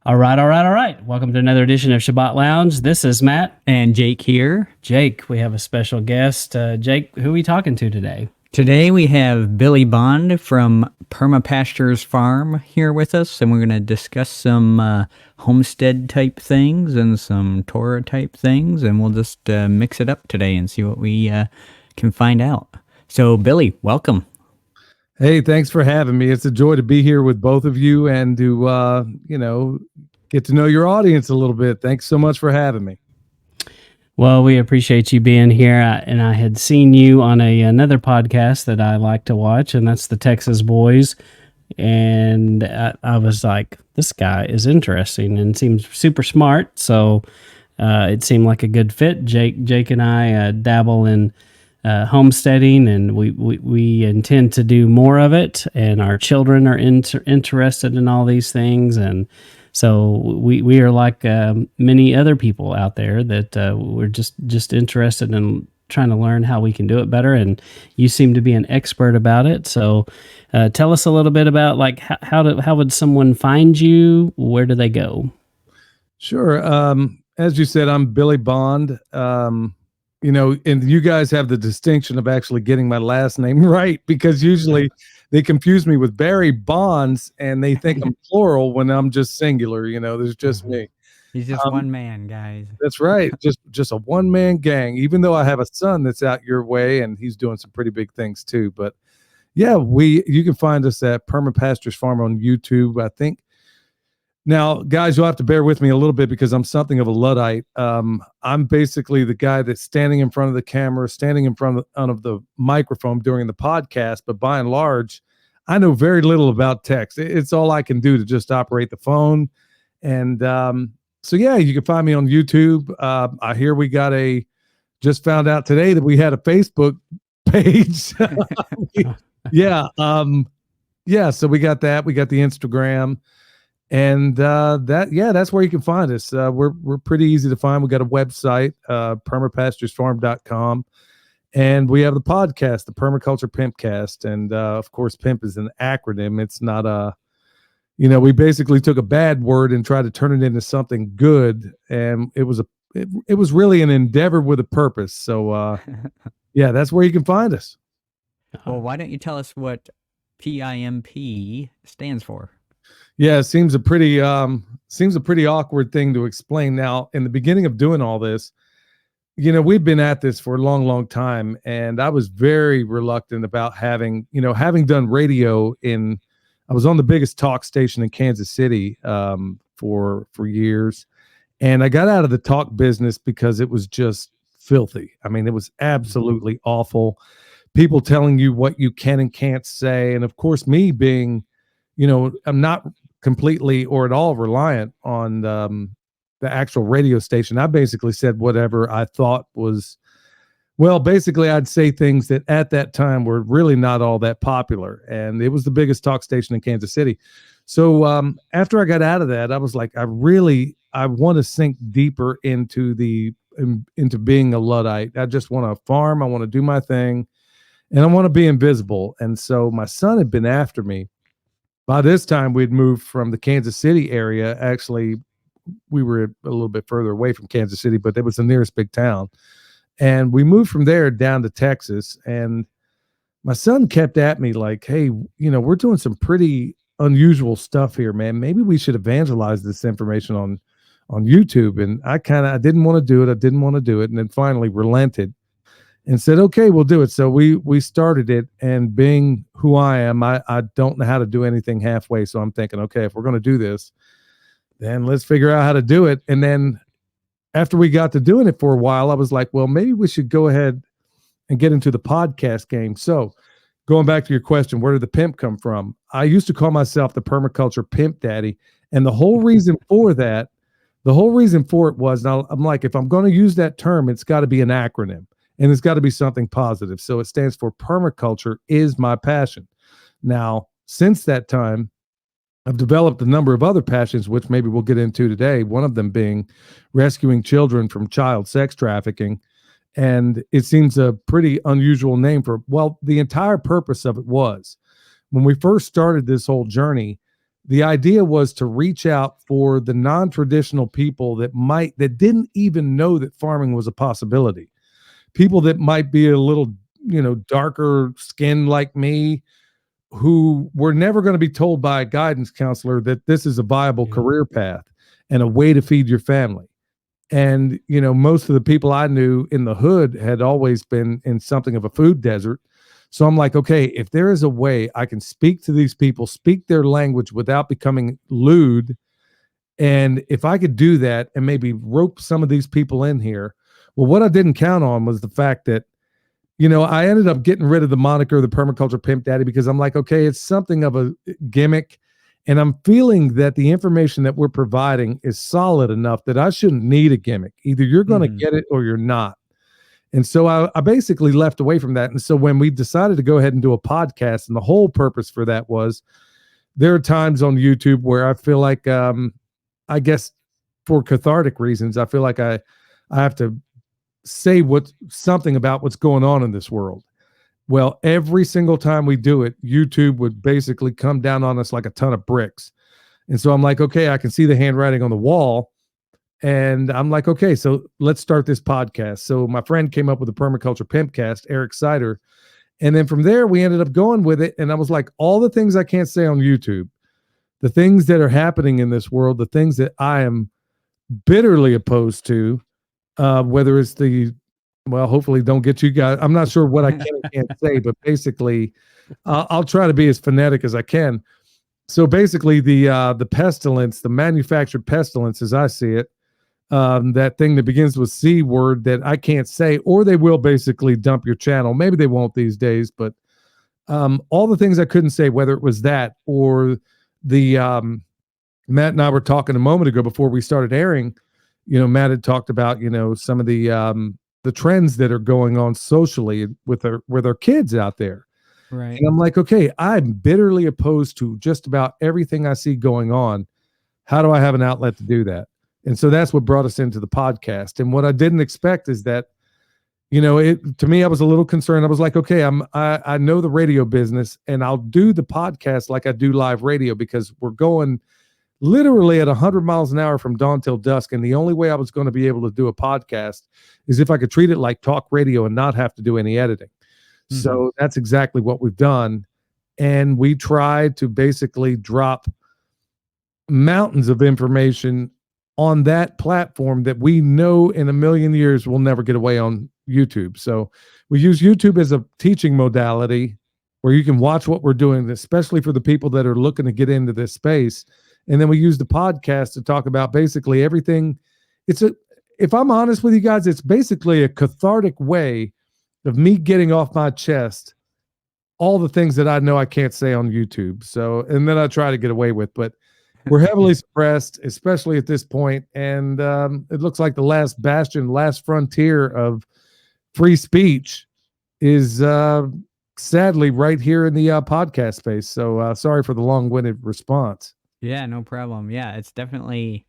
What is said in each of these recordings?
All right. Welcome to another edition of Shabbat Lounge. This is Matt. And Jake here. Jake, we have a special guest. Jake, who are we talking to today? Today we have Billy Bond from Perma Pastures Farm here with us, and we're going to discuss some homestead type things and some Torah type things, and we'll just mix it up today and see what we can find out. So, Billy, welcome. Hey, thanks for having me. It's a joy to be here with both of you and to, get to know your audience a little bit. Thanks so much for having me. Well, we appreciate you being here. And I had seen you on another podcast that I like to watch, and that's the Texas Boys. And I was like, this guy is interesting and seems super smart. So it seemed like a good fit. Jake and I dabble in homesteading, and we intend to do more of it, and our children are interested in all these things, and so we are like many other people out there that we're just interested in trying to learn how we can do it better, and you seem to be an expert about it. So tell us a little bit about like how would someone find you? Where do they go? Sure. As you said, I'm Billy Bond. And you guys have the distinction of actually getting my last name right, because usually they confuse me with Barry Bonds and they think I'm plural when I'm just singular. There's just me. He's just one man, guys. That's right. Just a one-man gang, even though I have a son that's out your way and he's doing some pretty big things too. But yeah, you can find us at Perma Pastures Farm on YouTube, I think. Now, guys, you'll have to bear with me a little bit because I'm something of a Luddite. I'm basically the guy that's standing in front of the camera, standing in front of the microphone during the podcast. But by and large, I know very little about text. It's all I can do to just operate the phone. And so, yeah, you can find me on YouTube. I hear just found out today that we had a Facebook page. Yeah. So we got that. We got the Instagram. And that's where you can find us. We're pretty easy to find. We got a website, permapasturesfarm.com, and we have the podcast, the Permaculture Pimpcast. And of course, Pimp is an acronym. It's not we basically took a bad word and tried to turn it into something good, and it was really an endeavor with a purpose. So yeah, that's where you can find us. Well, why don't you tell us what P.I.M.P stands for? Yeah, it seems a pretty awkward thing to explain. Now, in the beginning of doing all this, we've been at this for a long, long time, and I was very reluctant about having done radio I was on the biggest talk station in Kansas City for years, and I got out of the talk business because it was just filthy. I mean, it was absolutely awful. People telling you what you can and can't say, and of course, me being, I'm not completely or at all reliant on the actual radio station. I basically said whatever I thought was, basically I'd say things that at that time were really not all that popular. And it was the biggest talk station in Kansas City. So after I got out of that, I was like, I want to sink deeper into being a Luddite. I just want to farm. I want to do my thing, and I want to be invisible. And so my son had been after me. By this time, we'd moved from the Kansas City area. Actually, we were a little bit further away from Kansas City, but it was the nearest big town. And we moved from there down to Texas. And my son kept at me like, hey, we're doing some pretty unusual stuff here, man. Maybe we should evangelize this information on YouTube. And I didn't want to do it. And then finally relented and said, okay, we'll do it. So we started it, and being who I am, I don't know how to do anything halfway. So I'm thinking, okay, if we're going to do this, then let's figure out how to do it. And then after we got to doing it for a while, I was like, well, maybe we should go ahead and get into the podcast game. So going back to your question, where did the pimp come from? I used to call myself the Permaculture Pimp Daddy. And the whole reason for it was, now I'm like, if I'm going to use that term, it's got to be an acronym. And it's got to be something positive. So it stands for Permaculture is my passion. Now, since that time, I've developed a number of other passions, which maybe we'll get into today. One of them being rescuing children from child sex trafficking. And it seems a pretty unusual name the entire purpose of it was, when we first started this whole journey, the idea was to reach out for the non-traditional people that didn't even know that farming was a possibility. People that might be a little, darker skinned like me, who were never going to be told by a guidance counselor that this is a viable career path and a way to feed your family. And, most of the people I knew in the hood had always been in something of a food desert. So I'm like, okay, if there is a way I can speak to these people, speak their language without becoming lewd, and if I could do that and maybe rope some of these people in here, well, what I didn't count on was the fact that, I ended up getting rid of the moniker, the Permaculture Pimp Daddy, because I'm like, okay, it's something of a gimmick. And I'm feeling that the information that we're providing is solid enough that I shouldn't need a gimmick. Either you're going to get it or you're not. And so I basically left away from that. And so when we decided to go ahead and do a podcast, and the whole purpose for that was, there are times on YouTube where I feel like, I guess for cathartic reasons, I feel like I have to say something about what's going on in this world. Well, every single time we do it, YouTube would basically come down on us like a ton of bricks. And so I'm like, okay, I can see the handwriting on the wall. And I'm like, okay, so let's start this podcast. So my friend came up with the Permaculture Pimpcast, Eric Sider. And then from there, we ended up going with it. And I was like, all the things I can't say on YouTube, the things that are happening in this world, the things that I am bitterly opposed to, whether it's hopefully don't get you guys. I'm not sure what I can and can't say, but basically, I'll try to be as phonetic as I can. So basically, the pestilence, the manufactured pestilence, as I see it, that thing that begins with C word that I can't say, or they will basically dump your channel. Maybe they won't these days, but all the things I couldn't say, whether it was that or the Matt and I were talking a moment ago before we started airing. Matt had talked about some of the trends that are going on socially with our kids out there. Right. And I'm like, okay, I'm bitterly opposed to just about everything I see going on. How do I have an outlet to do that? And so that's what brought us into the podcast. And what I didn't expect is that, to me, I was a little concerned. I was like, okay, I know the radio business, and I'll do the podcast like I do live radio, because we're going literally at 100 miles an hour from dawn till dusk. And the only way I was going to be able to do a podcast is if I could treat it like talk radio and not have to do any editing. So that's exactly what we've done. And we try to basically drop mountains of information on that platform that we know in a million years will never get away on YouTube. So we use YouTube as a teaching modality where you can watch what we're doing, especially for the people that are looking to get into this space. And then we use the podcast to talk about basically everything. If I'm honest with you guys, it's basically a cathartic way of me getting off my chest all the things that I know I can't say on YouTube. So, and then I try to get away with, but we're heavily suppressed, especially at this point. And it looks like the last bastion, last frontier of free speech is sadly right here in the podcast space. So sorry for the long-winded response. Yeah, no problem. Yeah, it's definitely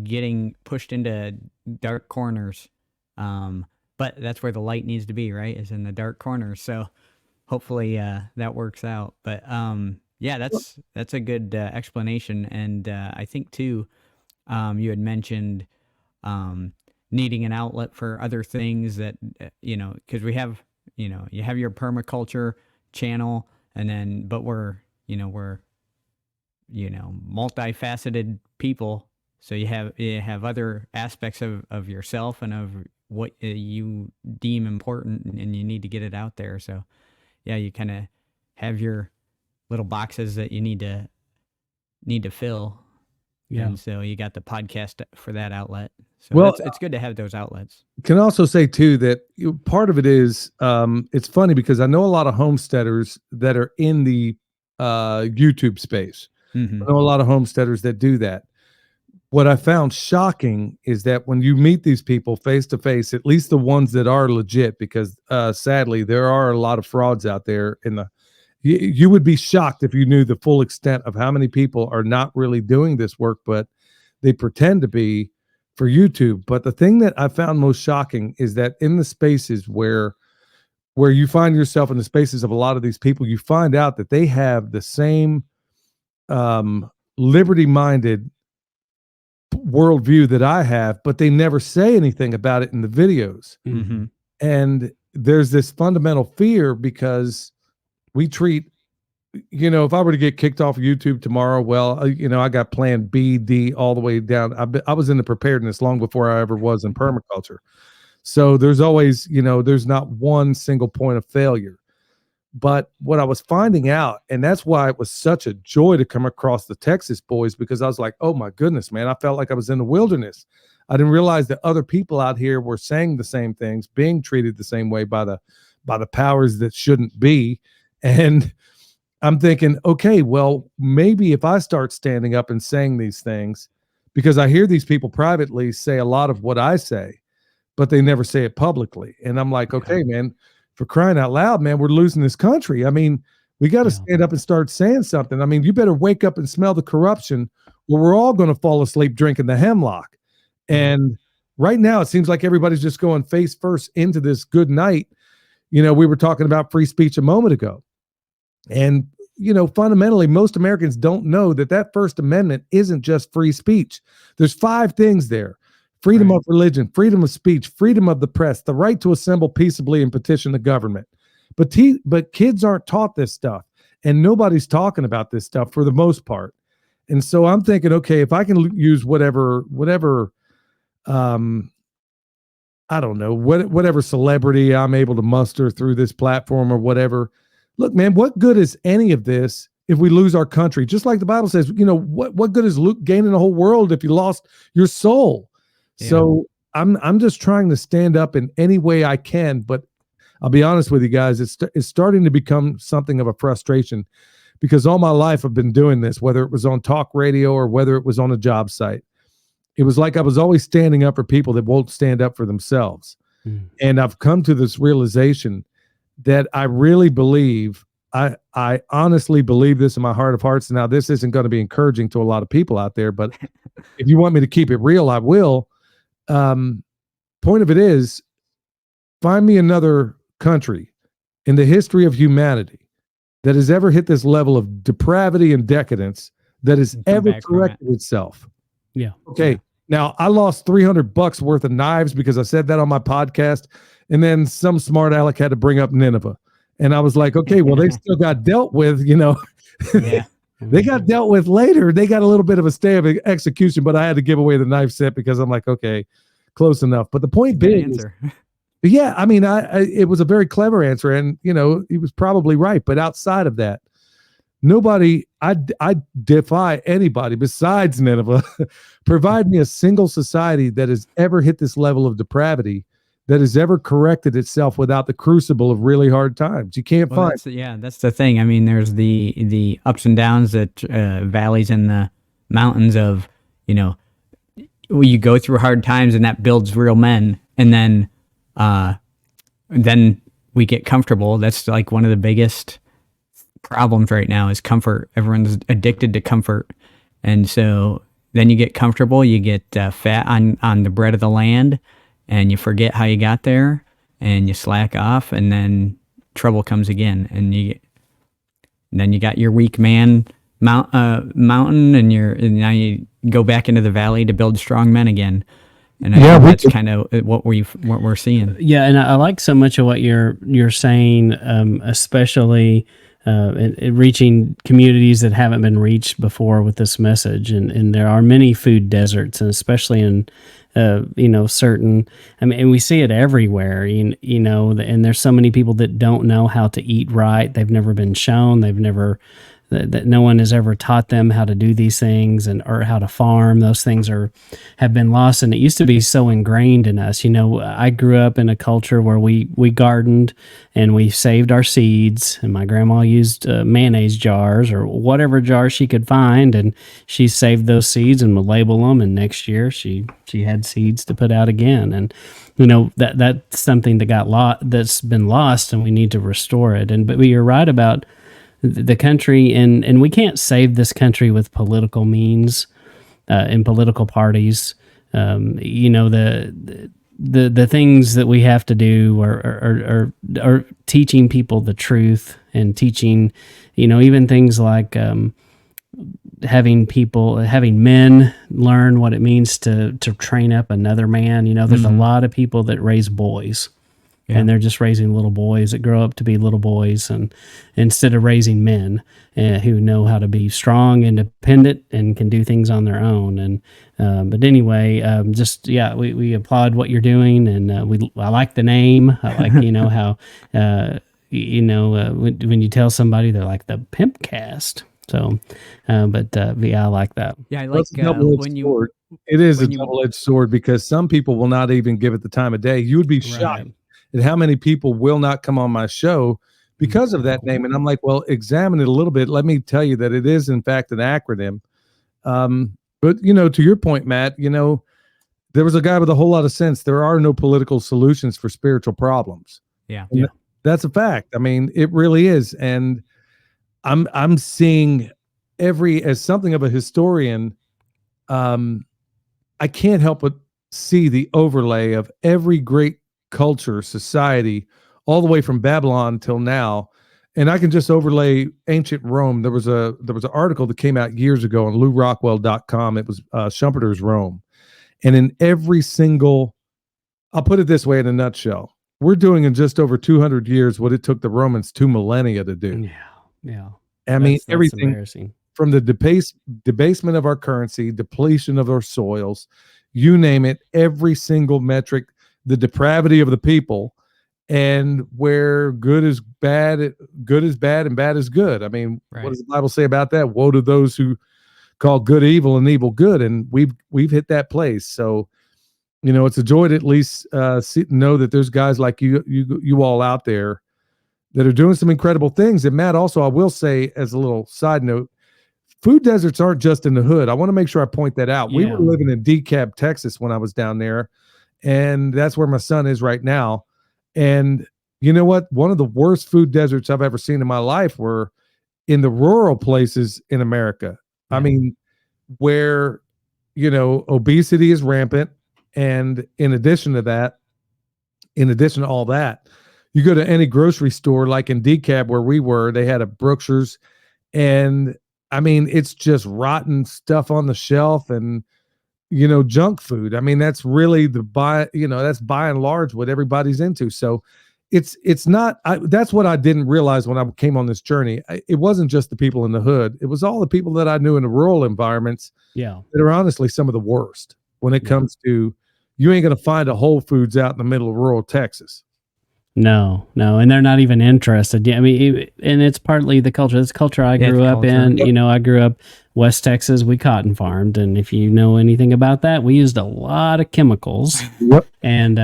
getting pushed into dark corners. But that's where the light needs to be, right? Is in the dark corners. So hopefully that works out. But yeah, that's a good explanation. And I think too, you had mentioned needing an outlet for other things that because we have you have your permaculture channel, and then but we're multifaceted people. So you have other aspects of yourself and of what you deem important, and you need to get it out there. So yeah, you kind of have your little boxes that you need to fill. Yeah. And so you got the podcast for that outlet. So it's good to have those outlets. Can also say too that part of it is it's funny because I know a lot of homesteaders that are in the YouTube space. Mm-hmm. I know a lot of homesteaders that do that. What I found shocking is that when you meet these people face to face, at least the ones that are legit, because sadly there are a lot of frauds out there you would be shocked if you knew the full extent of how many people are not really doing this work, but they pretend to be for YouTube. But the thing that I found most shocking is that in the spaces where you find yourself in the spaces of a lot of these people, you find out that they have the same liberty-minded worldview that I have, but they never say anything about it in the videos. Mm-hmm. And there's this fundamental fear because we treat, if I were to get kicked off of YouTube tomorrow, well, I got plan B, D, all the way down. I was in the preparedness long before I ever was in permaculture. So there's always, there's not one single point of failure. But what I was finding out, and that's why it was such a joy to come across the Texas boys, because I was like, oh my goodness, man, I felt like I was in the wilderness. I didn't realize that other people out here were saying the same things, being treated the same way by the powers that shouldn't be. And I'm thinking, okay, well, maybe if I start standing up and saying these things, because I hear these people privately say a lot of what I say, but they never say it publicly. And I'm like, okay, man, for crying out loud, man, we're losing this country. I mean, we got to stand up and start saying something. I mean, you better wake up and smell the corruption, or we're all going to fall asleep drinking the hemlock. And right now, it seems like everybody's just going face first into this good night. We were talking about free speech a moment ago. And, fundamentally, most Americans don't know that First Amendment isn't just free speech. There's 5 things there: freedom of religion, freedom of speech, freedom of the press, the right to assemble peaceably and petition the government. But kids aren't taught this stuff, and nobody's talking about this stuff for the most part. And so I'm thinking, okay, if I can use whatever, I don't know, whatever celebrity I'm able to muster through this platform or whatever. Look, man, what good is any of this if we lose our country? Just like the Bible says, what good is gaining the whole world if you lost your soul? Yeah. So I'm just trying to stand up in any way I can, but I'll be honest with you guys, it's starting to become something of a frustration, because all my life I've been doing this, whether it was on talk radio or whether it was on a job site. It was like I was always standing up for people that won't stand up for themselves. And I've come to this realization that I really believe, I honestly believe this in my heart of hearts. Now, this isn't going to be encouraging to a lot of people out there, but if you want me to keep it real, I will. Point of it is, find me another country in the history of humanity that has ever hit this level of depravity and decadence that has ever corrected itself. Yeah. Okay. Yeah. Now, I lost $300 worth of knives because I said that on my podcast, and then some smart aleck had to bring up Nineveh. And I was like, okay, well, they still got dealt with, Yeah. They got dealt with later. They got a little bit of a stay of execution, but I had to give away the knife set because I'm like, okay, close enough. But the point being is, yeah, I mean, it was a very clever answer, and, he was probably right. But outside of that, nobody, I defy anybody besides Nineveh, provide me a single society that has ever hit this level of depravity, that has ever corrected itself without the crucible of really hard times. You can't find. That's the thing. I mean, there's the ups and downs, that valleys and the mountains of, you go through hard times, and that builds real men. And then we get comfortable. That's like one of the biggest problems right now is comfort. Everyone's addicted to comfort. And so then you get comfortable, you get fat on the bread of the land, and you forget how you got there, and you slack off, and then trouble comes again. And then you got your weak man mountain, and now you go back into the valley to build strong men again. And that's kind of what we're seeing. Yeah, and I like so much of what you're saying, especially reaching communities that haven't been reached before with this message. And there are many food deserts, and especially in certain, and we see it everywhere, and there's so many people that don't know how to eat right. They've never been shown. That no one has ever taught them how to do these things, or how to farm. Those things have been lost, and it used to be so ingrained in us. I grew up in a culture where we gardened, and we saved our seeds, and my grandma used mayonnaise jars or whatever jars she could find, and she saved those seeds and would label them, and next year she had seeds to put out again. And that's something that's been lost, and we need to restore it. But you're right about the country, and we can't save this country with political means and political parties. The things that we have to do are teaching people the truth, and teaching, even things like having men learn what it means to train up another man. There's a lot of people that raise boys. Yeah. And they're just raising little boys that grow up to be little boys, and instead of raising men who know how to be strong, independent, and can do things on their own. And but anyway, we applaud what you're doing, and I like the name. I like how when you tell somebody, they're like the Pimp Cast. So, I like that. Yeah, I Well, like it's a double-edged sword. It is a double-edged sword because some people will not even give it the time of day. You would be shocked at how many people will not come on my show because of that name. And I'm like, well, examine it a little bit. Let me tell you that it is, in fact, an acronym. But, to your point, Matt, there was a guy with a whole lot of sense. There are no political solutions for spiritual problems. Yeah. And that's a fact. I mean, it really is. And I'm seeing as something of a historian, I can't help but see the overlay of every great culture, society, all the way from Babylon till now. And I can just overlay ancient Rome. There was an article that came out years ago on LouRockwell.com. It was Schumpeter's Rome. And in every single, I'll put it this way in a nutshell, we're doing in just over 200 years what it took the Romans 2 millennia to do. Yeah. I mean, that's everything embarrassing. From the debasement of our currency, depletion of our soils, you name it, every single metric, the depravity of the people, and where good is bad, and bad is good. I mean, what does the Bible say about that? Woe to those who call good evil and evil good, and we've hit that place. So, it's a joy to at least know that there's guys like you all out there that are doing some incredible things. And Matt, also, I will say as a little side note, food deserts aren't just in the hood. I want to make sure I point that out. We were living in DeKalb, Texas when I was down there, and that's where my son is right now. And you know what? One of the worst food deserts I've ever seen in my life were in the rural places in America. Yeah. I mean, where, obesity is rampant. And in addition to all that, you go to any grocery store, like in DeKalb where we were, they had a Brookshire's, and I mean, it's just rotten stuff on the shelf and, junk food. I mean, that's really that's by and large what everybody's into. So it's not, that's what I didn't realize when I came on this journey. It wasn't just the people in the hood. It was all the people that I knew in the rural environments that are honestly some of the worst when it comes to, you ain't going to find a Whole Foods out in the middle of rural Texas. No, and they're not even interested. I mean, and it's partly the culture. It's culture I grew up in. I grew up West Texas. We cotton farmed, and if you know anything about that, we used a lot of chemicals. And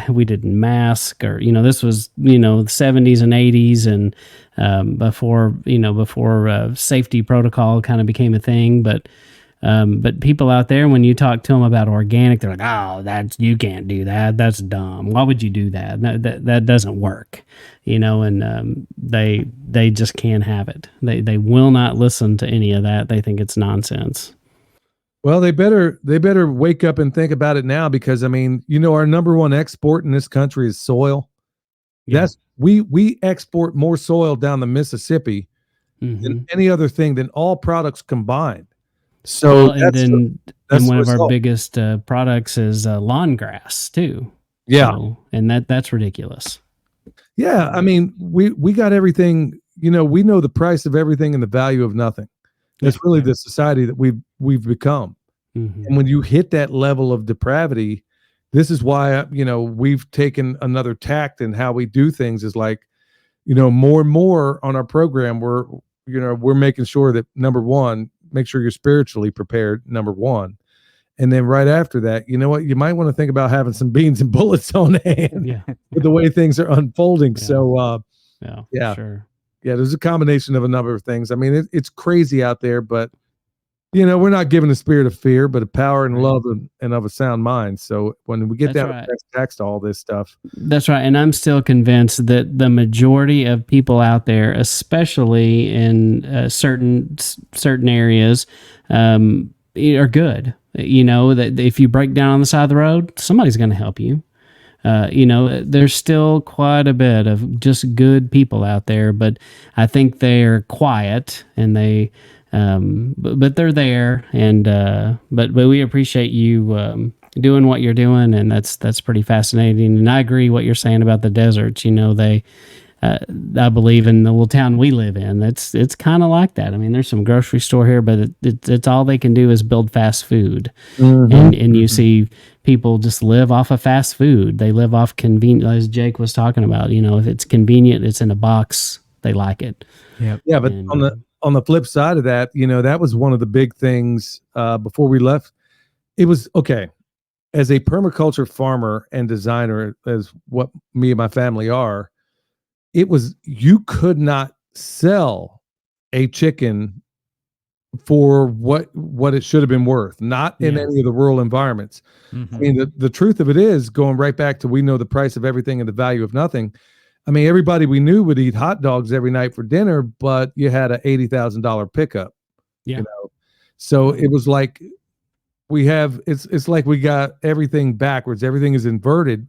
we didn't mask, or this was the 70s and 80s, and before safety protocol kind of became a thing, but people out there, when you talk to them about organic, they're like, "Oh, you can't do that. That's dumb. Why would you do that? That doesn't work." And they just can't have it. They will not listen to any of that. They think it's nonsense. Well, they better wake up and think about it now, because I mean, our number one export in this country is soil. That's we export more soil down the Mississippi than any other thing, than all products combined. So that's one of our biggest products is lawn grass too. Yeah, and that's ridiculous. Yeah, I mean, we got everything. We know the price of everything and the value of nothing. That's really the society that we've become. Mm-hmm. And when you hit that level of depravity, this is why we've taken another tact in how we do things. Is like, more and more on our program, we're making sure that, number one, make sure you're spiritually prepared, number one. And then right after that, you know what? You might want to think about having some beans and bullets on hand with the way things are unfolding. Yeah. So, sure. Yeah, there's a combination of a number of things. I mean, it's crazy out there, but, we're not given a spirit of fear, but a power and love and of a sound mind. So when we get down to text all this stuff. That's right. And I'm still convinced that the majority of people out there, especially in certain areas, are good. That if you break down on the side of the road, somebody's going to help you. There's still quite a bit of just good people out there, but I think they're quiet and they but they're there, and but we appreciate you doing what you're doing, and that's pretty fascinating. And I agree what you're saying about the deserts. They I believe in the little town we live in. It's kind of like that. I mean, there's some grocery store here, but it's all they can do is build fast food, and you see people just live off of fast food. They live off convenient, as Jake was talking about. If it's convenient, it's in a box. They like it. Yep. Yeah, but on the flip side of that, that was one of the big things before we left. It was okay. As a permaculture farmer and designer, as what me and my family are, you could not sell a chicken for what it should have been worth, not in any of the rural environments. I mean, the truth of it is, going right back to, we know the price of everything and the value of nothing. I mean, everybody we knew would eat hot dogs every night for dinner, but you had a $80,000 pickup. So it was like it's like we got everything backwards. Everything is inverted.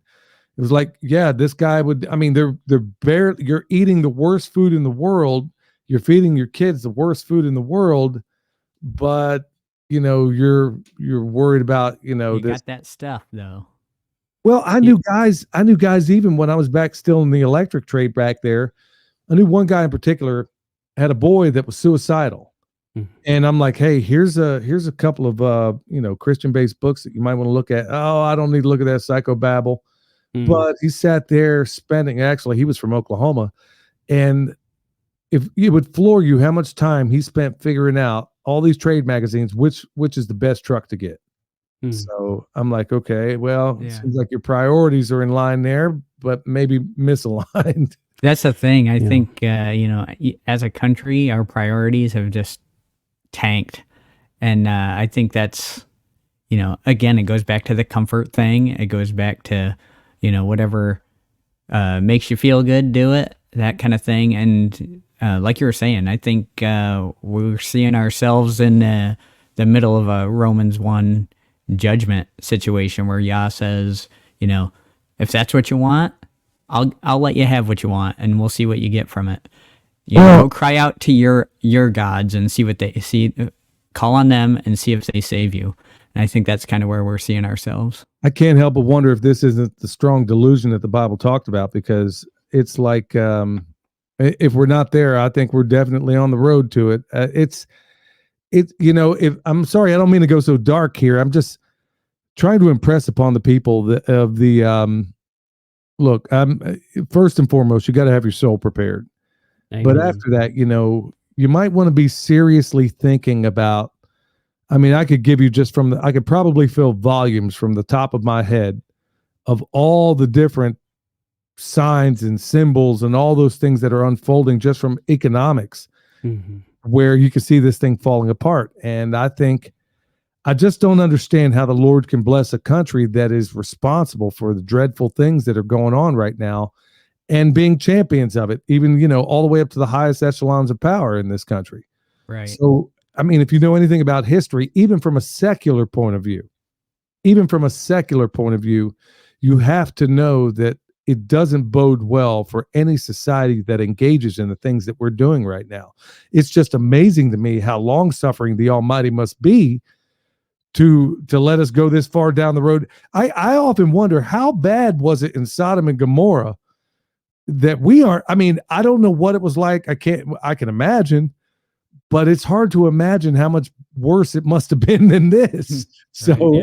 It was like, this guy would, I mean, you're eating the worst food in the world. You're feeding your kids the worst food in the world, but you're worried about, you this. got that stuff though. Well, I knew guys even when I was back still in the electric trade back there. I knew one guy in particular had a boy that was suicidal. And I'm like, hey, here's a couple of Christian-based books that you might want to look at. Oh, I don't need to look at that psychobabble. But he sat there actually, he was from Oklahoma, and if it would floor you how much time he spent figuring out all these trade magazines, which is the best truck to get. So I'm like, okay, well, it seems like your priorities are in line there, but maybe misaligned. That's the thing. I think, as a country, our priorities have just tanked. And I think that's, again, it goes back to the comfort thing. It goes back to, whatever makes you feel good, do it, that kind of thing. And like you were saying, I think we're seeing ourselves in the middle of a Romans 1 judgment situation where Yah says, if that's what you want, I'll let you have what you want, and we'll see what you get from it. Go cry out to your gods and see what they see. Call on them and see if they save you. And I think that's kind of where we're seeing ourselves. I can't help but wonder if this isn't the strong delusion that the Bible talked about, because it's like, if we're not there, I think we're definitely on the road to it. If I'm sorry, I don't mean to go so dark here. I'm just trying to impress upon the people look, first and foremost, you got to have your soul prepared. Amen. But after that, you might want to be seriously thinking about, I mean, I could give you I could probably fill volumes from the top of my head of all the different signs and symbols and all those things that are unfolding just from economics, where you can see this thing falling apart. And I just don't understand how the Lord can bless a country that is responsible for the dreadful things that are going on right now and being champions of it, even, all the way up to the highest echelons of power in this country. Right. So, I mean, if you know anything about history, even from a secular point of view, you have to know that it doesn't bode well for any society that engages in the things that we're doing right now. It's just amazing to me how long-suffering the Almighty must be to let us go this far down the road. I often wonder, how bad was it in Sodom and Gomorrah that I don't know what it was like. I can imagine, but it's hard to imagine how much worse it must have been than this. So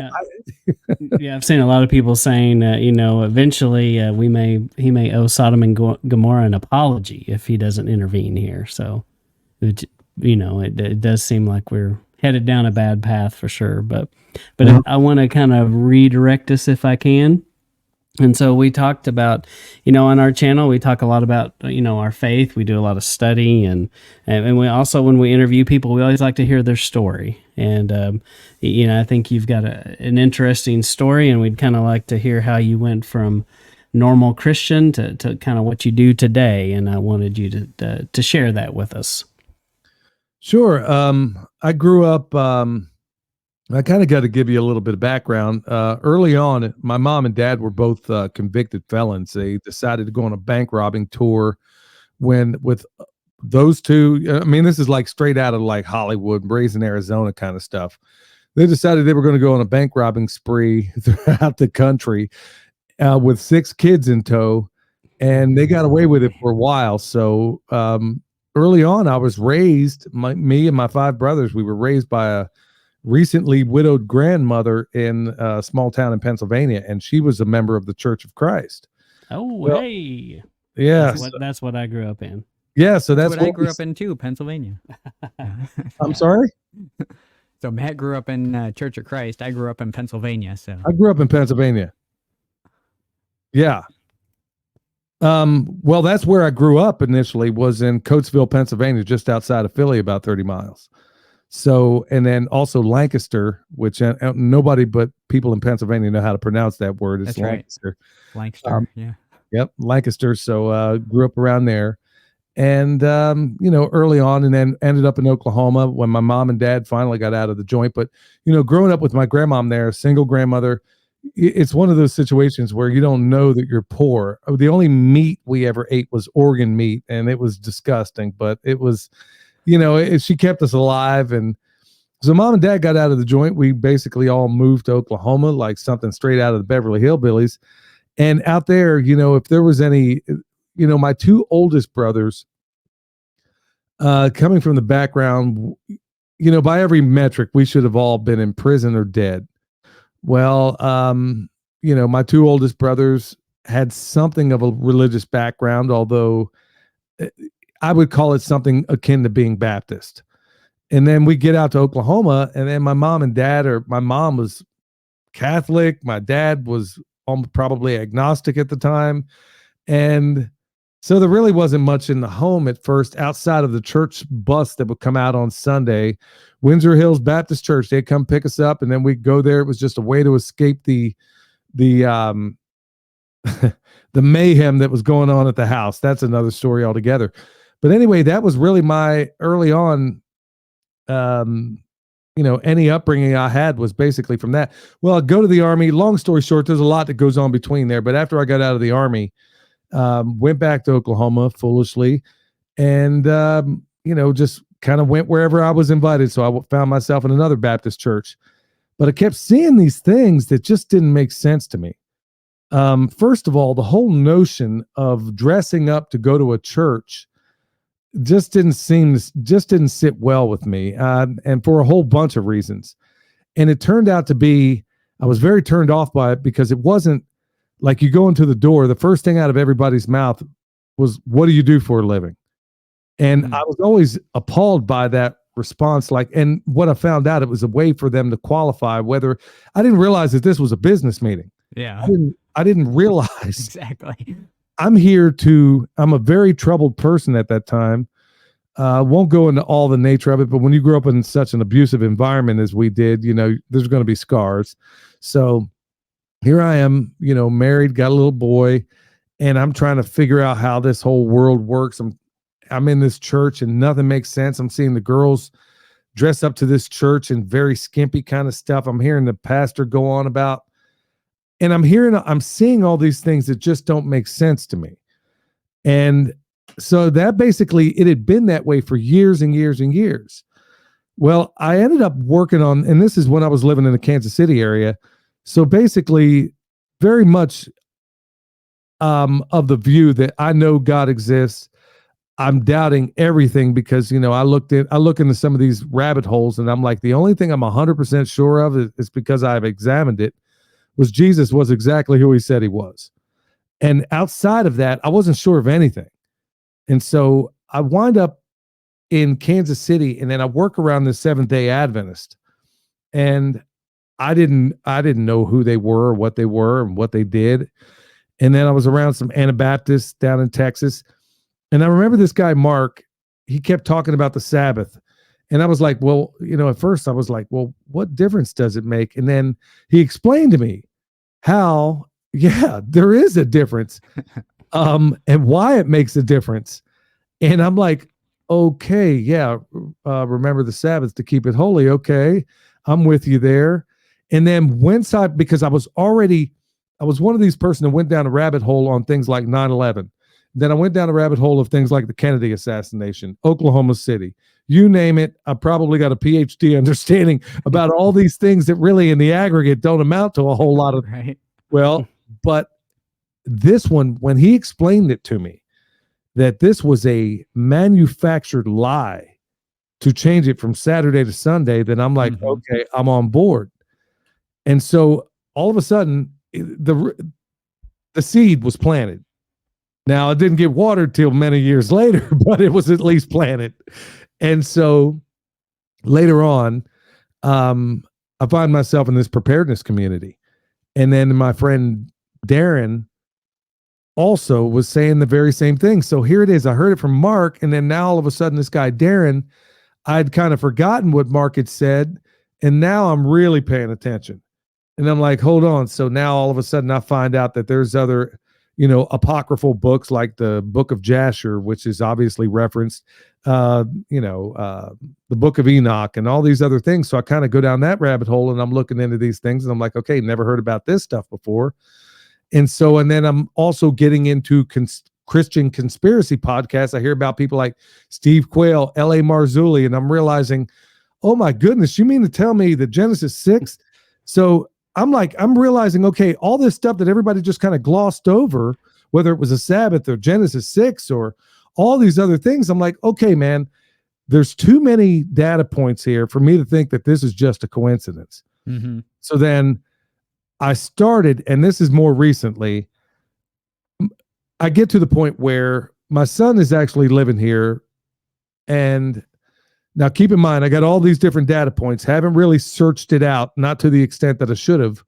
I've seen a lot of people saying, eventually he may owe Sodom and Gomorrah an apology if he doesn't intervene here. So, it does seem like we're headed down a bad path for sure. But I want to kind of redirect us if I can. And so we talked about, on our channel, we talk a lot about, our faith. We do a lot of study, and we also, when we interview people, we always like to hear their story. And, I think you've got an interesting story, and we'd kind of like to hear how you went from normal Christian to kind of what you do today. And I wanted you to share that with us. Sure. I grew up, I kind of got to give you a little bit of background. Early on, my mom and dad were both convicted felons. They decided to go on a bank robbing tour with those two, I mean, this is like straight out of like Hollywood, Brazen, Arizona kind of stuff. They decided they were going to go on a bank robbing spree throughout the country with 6 kids in tow, and they got away with it for a while. So early on, I was raised, me and my 5 brothers, we were raised by a recently widowed grandmother in a small town in Pennsylvania, and she was a member of the Church of Christ. Oh, Well, hey. Yeah. That's what I grew up in. Yeah, so that's what I grew up in too, Pennsylvania. I'm sorry? So Matt grew up in Church of Christ. I grew up in Pennsylvania. So I grew up in Pennsylvania. Yeah. Well, that's where I grew up initially, was in Coatesville, Pennsylvania, just outside of Philly, about 30 miles. So, and then also Lancaster, which nobody but people in Pennsylvania know how to pronounce that word. It's that's Lancaster. Right. Lancaster, yeah. Yep, Lancaster. So grew up around there. And, early on, and then ended up in Oklahoma when my mom and dad finally got out of the joint. But, growing up with my grandmom there, single grandmother, it's one of those situations where you don't know that you're poor. The only meat we ever ate was organ meat, and it was disgusting, but it was, she kept us alive. And so mom and dad got out of the joint. We basically all moved to Oklahoma, like something straight out of the Beverly Hillbillies. And out there, if there was any, my 2 oldest brothers, coming from the background, by every metric, we should have all been in prison or dead. Well, my 2 oldest brothers had something of a religious background, although I would call it something akin to being Baptist. And then we get out to Oklahoma, and then my mom and dad, or my mom was Catholic, my dad was probably agnostic at the time. And so there really wasn't much in the home at first, outside of the church bus that would come out on Sunday. Windsor Hills Baptist Church, they'd come pick us up, and then we'd go there. It was just a way to escape the the mayhem that was going on at the house. That's another story altogether. But anyway, that was really my early on, any upbringing I had was basically from that. Well, I'd go to the Army. Long story short, there's a lot that goes on between there. But after I got out of the Army, went back to Oklahoma foolishly, and just kind of went wherever I was invited. So I found myself in another Baptist church, but I kept seeing these things that just didn't make sense to me. First of all, the whole notion of dressing up to go to a church just didn't sit well with me, and for a whole bunch of reasons. And it turned out to be, I was very turned off by it, because it wasn't like you go into the door, the first thing out of everybody's mouth was, "What do you do for a living?" And I was always appalled by that response. And what I found out, it was a way for them to qualify whether, I didn't realize that this was a business meeting. Yeah. I didn't realize. Exactly. I'm a very troubled person at that time. Won't go into all the nature of it, but when you grow up in such an abusive environment as we did, there's going to be scars. So here I am, married, got a little boy, and I'm trying to figure out how this whole world works. I'm in this church and nothing makes sense. I'm seeing the girls dress up to this church in very skimpy kind of stuff. I'm hearing the pastor go on about, and I'm seeing all these things that just don't make sense to me. And so that basically, it had been that way for years and years and years. Well, I ended up working on, and this is when I was living in the Kansas City area. So basically, very much of the view that I know God exists. I'm doubting everything because, I look into some of these rabbit holes, and I'm like, the only thing I'm 100% sure of is because I've examined it, was Jesus was exactly who he said he was. And outside of that, I wasn't sure of anything. And so I wind up in Kansas City, and then I work around the Seventh-day Adventist, and I didn't know who they were or what they were and what they did. And then I was around some Anabaptists down in Texas. And I remember this guy, Mark, he kept talking about the Sabbath. And I was like, well, at first I was like, well, what difference does it make? And then he explained to me how, yeah, there is a difference, and why it makes a difference. And I'm like, okay, yeah, remember the Sabbath to keep it holy. Okay, I'm with you there. And then because I was one of these person that went down a rabbit hole on things like 9/11. Then I went down a rabbit hole of things like the Kennedy assassination, Oklahoma City, you name it. I probably got a PhD understanding about all these things that really in the aggregate don't amount to a whole lot of, Right. well, but this one, when he explained it to me, that this was a manufactured lie to change it from Saturday to Sunday, then I'm like, okay, I'm on board. And so all of a sudden, the seed was planted. Now, it didn't get watered till many years later, but it was at least planted. And so later on, I find myself in this preparedness community. And then my friend Darren also was saying the very same thing. So here it is. I heard it from Mark. And then now all of a sudden, this guy, Darren, I'd kind of forgotten what Mark had said. And now I'm really paying attention. And I'm like, hold on. So now all of a sudden I find out that there's other, apocryphal books like the Book of Jasher, which is obviously referenced, the Book of Enoch and all these other things. So I kind of go down that rabbit hole and I'm looking into these things and I'm like, okay, never heard about this stuff before. And then I'm also getting into Christian conspiracy podcasts. I hear about people like Steve Quayle, L.A. Marzulli, and I'm realizing, oh my goodness, you mean to tell me that Genesis 6? So I'm realizing, okay, all this stuff that everybody just kind of glossed over, whether it was a Sabbath or Genesis 6 or all these other things, I'm like, okay, man, there's too many data points here for me to think that this is just a coincidence. So then I started, and this is more recently, I get to the point where my son is actually living here. And now keep in mind, I got all these different data points, haven't really searched it out, not to the extent that I should have.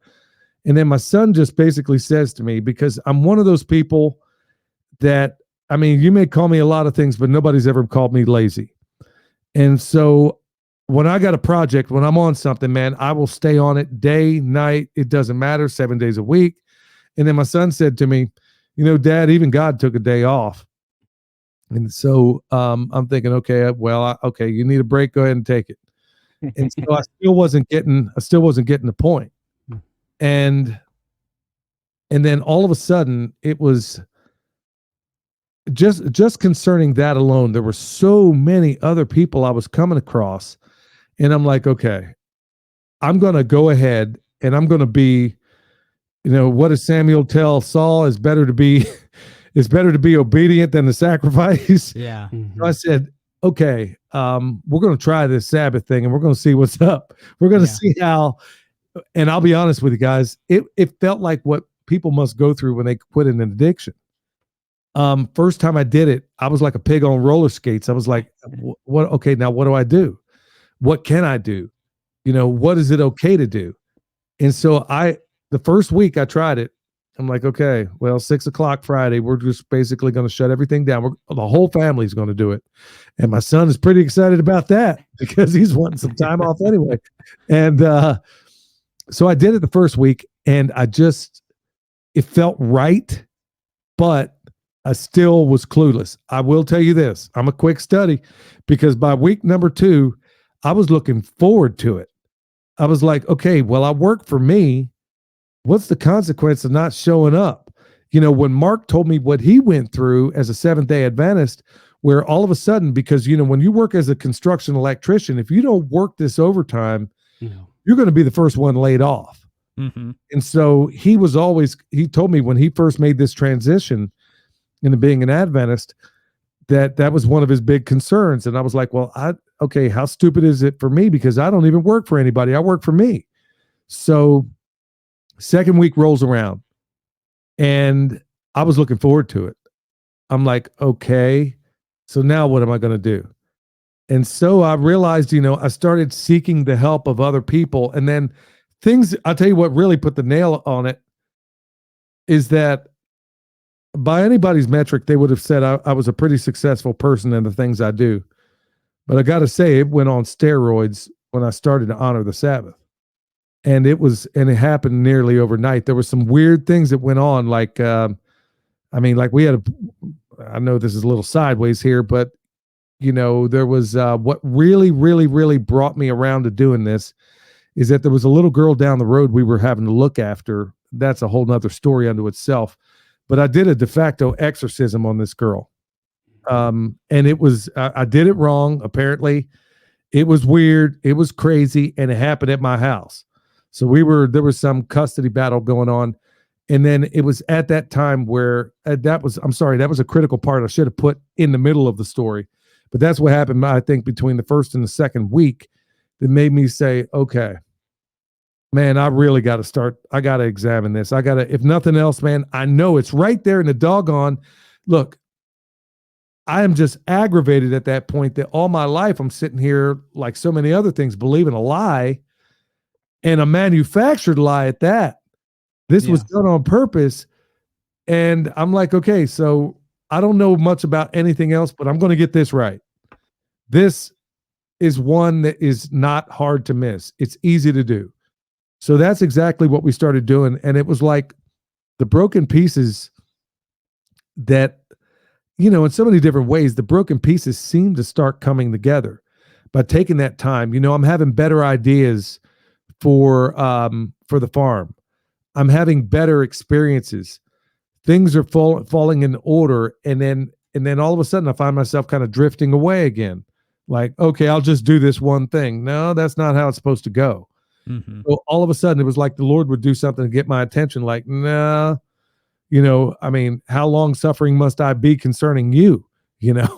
And then my son just basically says to me, because I'm one of those people that, I mean, you may call me a lot of things, but nobody's ever called me lazy. And so when I got a project, when I'm on something, man, I will stay on it day, night. It doesn't matter, 7 days a week. And then my son said to me, Dad, even God took a day off. And so I'm thinking, okay, well, okay, you need a break. Go ahead and take it. And so I still wasn't getting the point. And then all of a sudden it was just concerning that alone. There were so many other people I was coming across, and I'm like, okay, I'm going to go ahead and I'm going to be, what does Samuel tell Saul? Is better to be obedient than the sacrifice. Yeah. So I said, okay, we're going to try this Sabbath thing and we're going to see what's up. We're going to see how, and I'll be honest with you guys, it felt like what people must go through when they quit an addiction. First time I did it, I was like a pig on roller skates. I was like, what? Okay, now what do I do? What can I do? What is it okay to do? And so the first week I tried it, I'm like, okay, well, 6 o'clock Friday, we're just basically going to shut everything down. The whole family's going to do it. And my son is pretty excited about that because he's wanting some time off anyway. And so I did it the first week, and it felt right, but I still was clueless. I will tell you this. I'm a quick study, because by week number 2, I was looking forward to it. I was like, okay, well, I work for me. What's the consequence of not showing up? When Mark told me what he went through as a Seventh-day Adventist, where all of a sudden, because, when you work as a construction electrician, if you don't work this overtime, you're going to be the first one laid off. And so he told me when he first made this transition into being an Adventist, that was one of his big concerns. And I was like, well, okay, how stupid is it for me? Because I don't even work for anybody. I work for me. So second week rolls around and I was looking forward to it. I'm like, okay, so now what am I going to do? And so I realized, I started seeking the help of other people. And then I'll tell you what really put the nail on it is that by anybody's metric, they would have said I was a pretty successful person in the things I do. But I got to say, it went on steroids when I started to honor the Sabbath. And it happened nearly overnight. There were some weird things that went on. Like, we had I know this is a little sideways here, but there was, what really, really, really brought me around to doing this is that there was a little girl down the road we were having to look after. That's a whole nother story unto itself. but I did a de facto exorcism on this girl. And it was, I did it wrong. Apparently it was weird. It was crazy. And it happened at my house. So there was some custody battle going on. And then it was at that time where that was a critical part I should have put in the middle of the story. But that's what happened, I think, between the first and the second week that made me say, okay, man, I really got to start. I got to examine this. If nothing else, man, I know it's right there in the doggone. Look, I am just aggravated at that point that all my life I'm sitting here, like so many other things, believing a lie, and a manufactured lie at that. This was done on purpose. And I'm like, okay, so I don't know much about anything else, but I'm going to get this right. This is one that is not hard to miss. It's easy to do. So that's exactly what we started doing. And it was like the broken pieces that, in so many different ways, the broken pieces seem to start coming together by taking that time. I'm having better ideas for the farm. I'm having better experiences. Things are falling in order. And then all of a sudden I find myself kind of drifting away again. Like, okay, I'll just do this one thing. No, that's not how it's supposed to go. Mm-hmm. So all of a sudden it was like the Lord would do something to get my attention. Like, nah, how long suffering must I be concerning you? Yeah.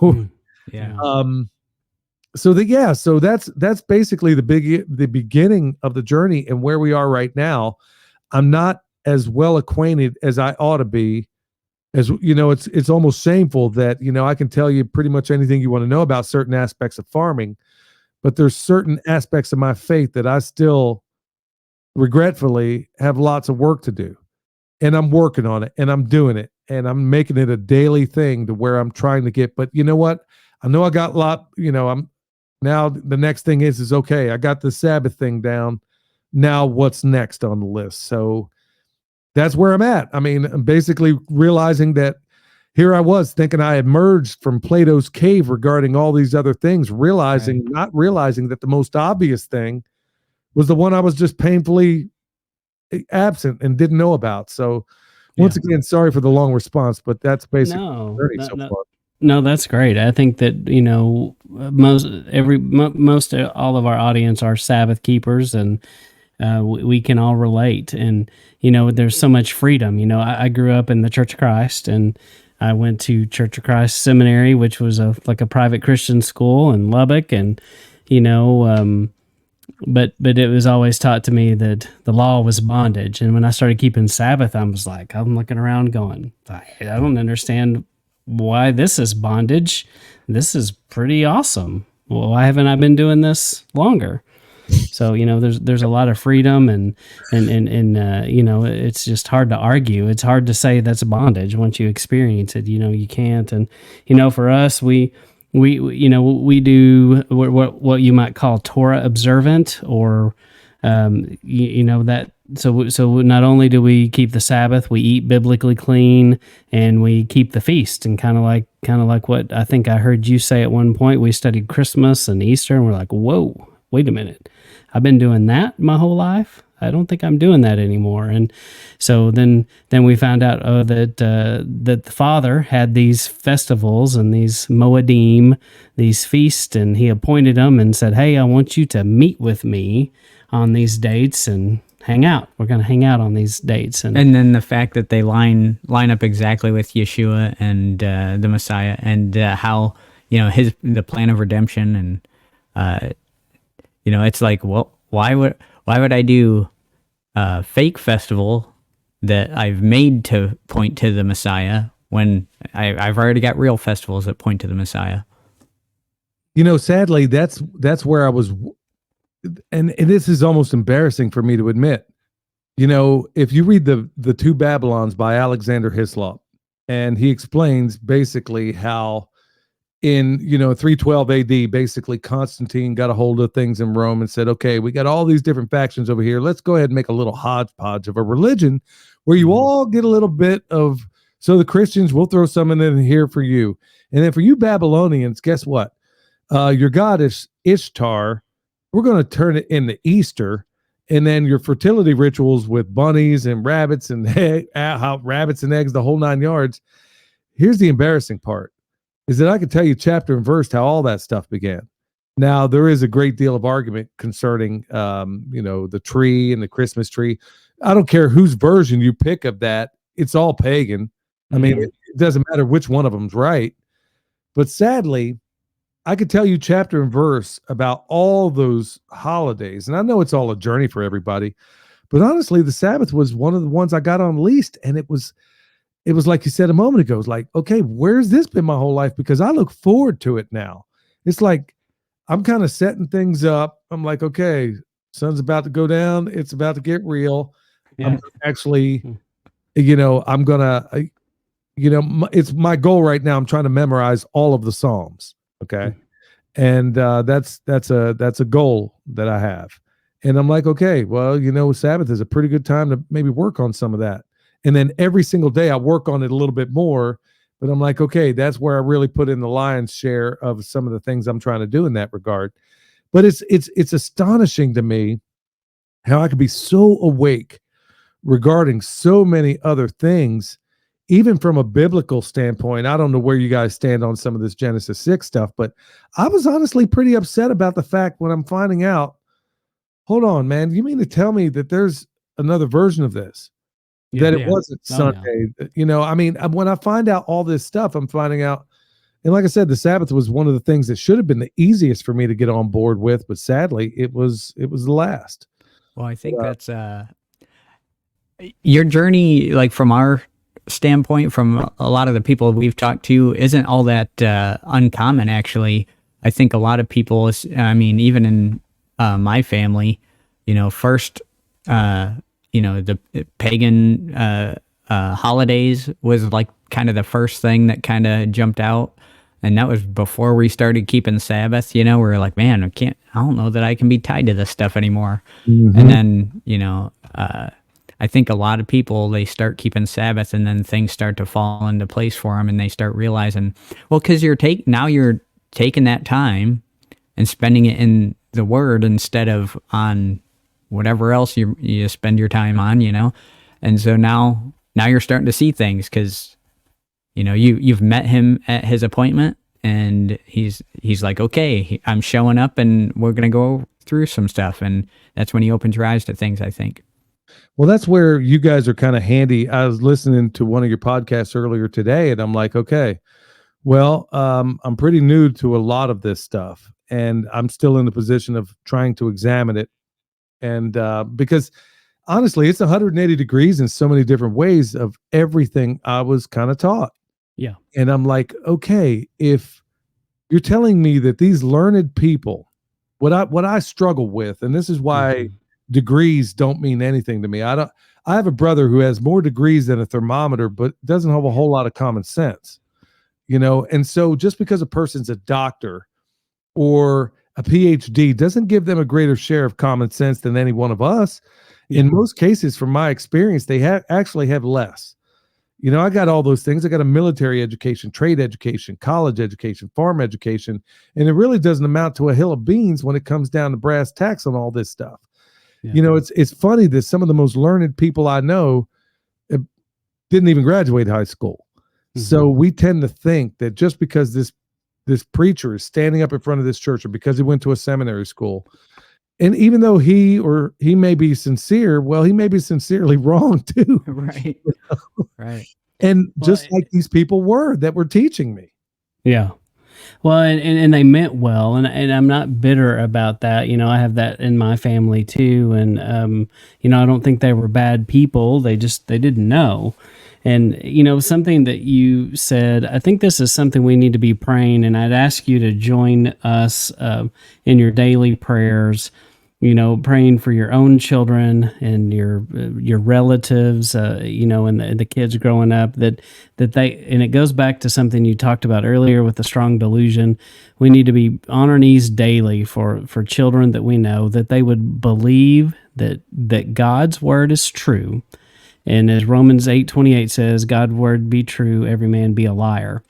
So that's basically the beginning of the journey and where we are right now. I'm not as well acquainted as I ought to be. As it's almost shameful that, I can tell you pretty much anything you want to know about certain aspects of farming, but there's certain aspects of my faith that I still regretfully have lots of work to do. And I'm working on it and I'm doing it and I'm making it a daily thing to where I'm trying to get, but you know what? I know I got a lot, I'm now the next thing is okay. I got the Sabbath thing down. Now what's next on the list? So that's where I'm at. I'm basically realizing that here I was thinking I had emerged from Plato's cave regarding all these other things, not realizing that the most obvious thing was the one I was just painfully absent and didn't know about. So once again, sorry for the long response, but that's basically so far. No, that's great. I think that, most all of our audience are Sabbath keepers, and we can all relate. And, there's so much freedom. I grew up in the Church of Christ, and I went to Church of Christ Seminary, which was like a private Christian school in Lubbock. And, but it was always taught to me that the law was bondage. And when I started keeping Sabbath, I'm looking around going, I don't understand why this is bondage. This is pretty awesome. Well, why haven't I been doing this longer? So, there's a lot of freedom and it's just hard to argue. It's hard to say that's bondage once you experience it. You can't. And, for us, we do what you might call Torah observant, or, that. So not only do we keep the Sabbath, we eat biblically clean, and we keep the feast. And kind of like what I think I heard you say at one point, we studied Christmas and Easter, and we're like, whoa, wait a minute. I've been doing that my whole life. I don't think I'm doing that anymore. And so then we found out that the Father had these festivals and these Moedim, these feasts, and he appointed them and said, hey, I want you to meet with me on these dates and hang out. We're going to hang out on these dates. And then the fact that they line up exactly with Yeshua and the Messiah, and how, the plan of redemption. And, it's like, well, why would I do a fake festival that I've made to point to the Messiah when I've already got real festivals that point to the Messiah? Sadly, that's where I was. And this is almost embarrassing for me to admit. If you read the Two Babylons by Alexander Hislop, and he explains basically how in 312 AD, basically Constantine got a hold of things in Rome and said, okay, we got all these different factions over here. Let's go ahead and make a little hodgepodge of a religion where you all get a little bit of. So the Christians, we'll throw some in here for you, and then for you Babylonians, guess what? Your goddess Ishtar, we're going to turn it into Easter, and then your fertility rituals with bunnies and rabbits and rabbits and eggs, the whole 9 yards. Here's the embarrassing part, is that I could tell you chapter and verse how all that stuff began. Now, there is a great deal of argument concerning, the tree and the Christmas tree. I don't care whose version you pick of that. It's all pagan. I mean, it doesn't matter which one of them's right. But sadly, I could tell you chapter and verse about all those holidays. And I know it's all a journey for everybody. But honestly, the Sabbath was one of the ones I got on least. And it was like you said a moment ago, it's like, okay, where's this been my whole life? Because I look forward to it now. It's like I'm kind of setting things up. I'm like, okay, sun's about to go down. It's about to get real. Yeah. I'm actually, I'm gonna, it's my goal right now. I'm trying to memorize all of the Psalms. Okay, and that's a goal that I have. And I'm like, okay, well, Sabbath is a pretty good time to maybe work on some of that. And then every single day I work on it a little bit more. But I'm like, okay, that's where I really put in the lion's share of some of the things I'm trying to do in that regard. But it's astonishing to me how I could be so awake regarding so many other things, even from a biblical standpoint. I don't know where you guys stand on some of this Genesis 6 stuff, but I was honestly pretty upset about the fact when I'm finding out, hold on, man, you mean to tell me that there's another version of this? That it wasn't Sunday. I mean, when I find out all this stuff, I'm finding out, and like I said, the Sabbath was one of the things that should have been the easiest for me to get on board with, but sadly, it was the last. Well, I think that's your journey, like from our standpoint, from a lot of the people we've talked to, isn't all that uncommon, actually. I think a lot of people, I mean, even in my family, first, the pagan holidays was like kind of the first thing that kind of jumped out. And that was before we started keeping Sabbath. We were like, man, I don't know that I can be tied to this stuff anymore. Mm-hmm. And then, I think a lot of people, they start keeping Sabbath and then things start to fall into place for them. And they start realizing, well, because you're taking that time and spending it in the Word instead of on whatever else you spend your time on, and so now you're starting to see things because you've met him at his appointment, and he's like, okay, I'm showing up, and we're gonna go through some stuff, and that's when he opens your eyes to things, I think. Well, that's where you guys are kind of handy. I was listening to one of your podcasts earlier today, and I'm like, okay, well, I'm pretty new to a lot of this stuff, and I'm still in the position of trying to examine it. And because honestly, it's 180 degrees in so many different ways of everything I was kind of taught. Yeah. And I'm like, okay, if you're telling me that these learned people, what I struggle with, and this is why degrees don't mean anything to me. I have a brother who has more degrees than a thermometer, but doesn't have a whole lot of common sense, And so just because a person's a doctor or a PhD doesn't give them a greater share of common sense than any one of us. Yeah. In most cases, from my experience, they actually have less. I got all those things. I got a military education, trade education, college education, farm education, and it really doesn't amount to a hill of beans when it comes down to brass tacks on all this stuff. Yeah. It's funny that some of the most learned people I know didn't even graduate high school. Mm-hmm. So we tend to think that just because this preacher is standing up in front of this church, or because he went to a seminary school, and even though he may be sincere, well, he may be sincerely wrong too. Right. Right. And just like these people that were teaching me. Yeah. Well, and they meant well, and I'm not bitter about that. I have that in my family too. And, I don't think they were bad people. They didn't know. And, something that you said, I think this is something we need to be praying, and I'd ask you to join us in your daily prayers, praying for your own children and your relatives, and the kids growing up, that they, and it goes back to something you talked about earlier with the strong delusion. We need to be on our knees daily for children that we know, that they would believe that God's word is true, And as Romans 8:28 says, God's word be true, every man be a liar.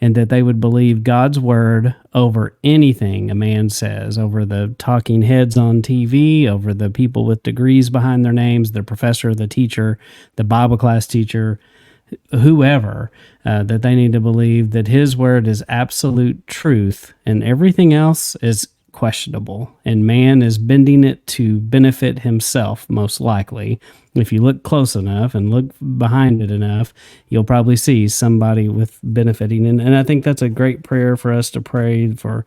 And that they would believe God's word over anything a man says, over the talking heads on TV, over the people with degrees behind their names, the professor, the teacher, the Bible class teacher, whoever, that they need to believe that his word is absolute truth and everything else is questionable, and man is bending it to benefit himself, most likely. If you look close enough and look behind it enough, you'll probably see somebody with benefiting. And I think that's a great prayer for us to pray for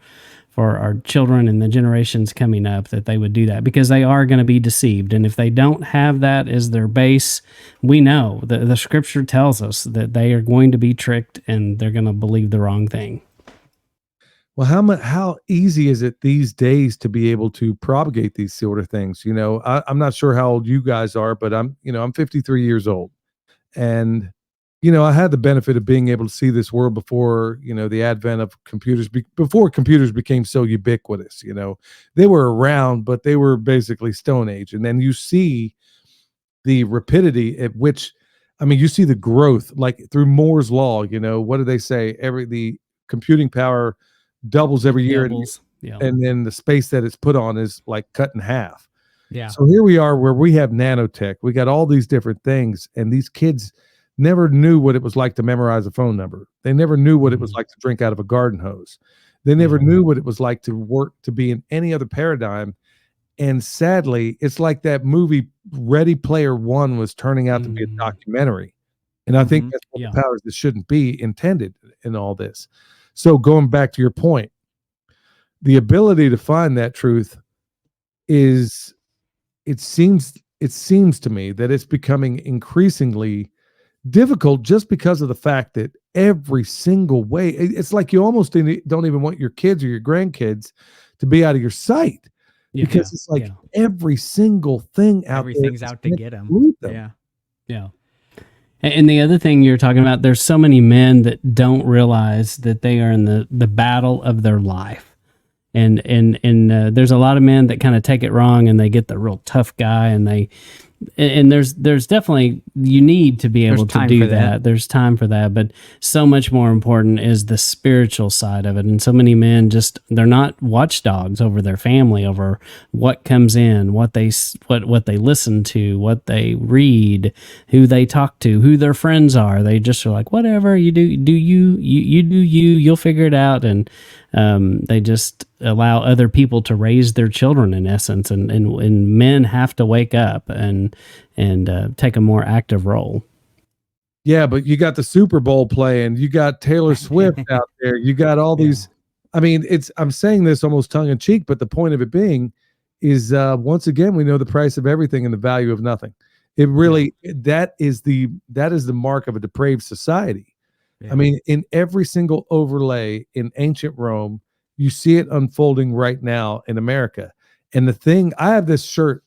our children and the generations coming up, that they would do that, because they are going to be deceived. And if they don't have that as their base, we know that the scripture tells us that they are going to be tricked and they're going to believe the wrong thing. Well, how easy is it these days to be able to propagate these sort of things? I'm not sure how old you guys are, but I'm 53 years old, and I had the benefit of being able to see this world before the advent of computers, before computers became so ubiquitous. They were around, but they were basically Stone Age, and then you see the rapidity at which, you see the growth, like through Moore's law. What do they say? The computing power doubles every year, Doubles. Yeah. and then the space that it's put on is like cut in half. Yeah. So here we are where we have nanotech. We got all these different things, and these kids never knew what it was like to memorize a phone number. They never knew what it was like to drink out of a garden hose. They never knew what it was like to work, to be in any other paradigm. And sadly, it's like that movie Ready Player One was turning out to be a documentary. And I think that's one of the powers that shouldn't be intended in all this. So going back to your point, the ability to find that truth is, it seems to me that it's becoming increasingly difficult, just because of the fact that every single way, it's like you almost don't even want your kids or your grandkids to be out of your sight, because it's like every single thing out Everything's there, out to get them. Yeah. And the other thing you're talking about, there's so many men that don't realize that they are in the battle of their life. And there's a lot of men that kind of take it wrong, and they get the real tough guy, and there's definitely, you need to be able to do that. There's time for that, but so much more important is the spiritual side of it. And so many men they're not watchdogs over their family, over what comes in, what they listen to, what they read, who they talk to, who their friends are. They just are like, whatever you do, you'll figure it out. And they just allow other people to raise their children, in essence, and men have to wake up and take a more active role. Yeah, but you got the Super Bowl playing, you got Taylor Swift out there, you got all these. I'm saying this almost tongue in cheek, but the point of it being is, once again, we know the price of everything and the value of nothing. It really, that is the mark of a depraved society. Yeah. In every single overlay in ancient Rome, you see it unfolding right now in America. And I have this shirt,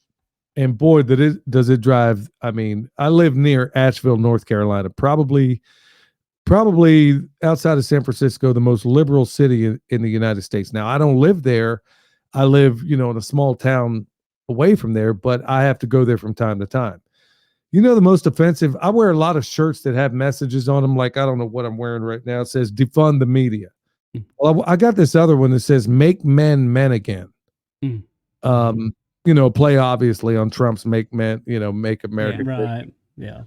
and boy, does it drive. I live near Asheville, North Carolina, probably outside of San Francisco, the most liberal city in the United States. Now, I don't live there. I live, in a small town away from there, but I have to go there from time to time. The most offensive, I wear a lot of shirts that have messages on them. Like, I don't know what I'm wearing right now. It says defund the media. Well, I got this other one that says make men men again. Play obviously on Trump's make America great. Right. Yeah.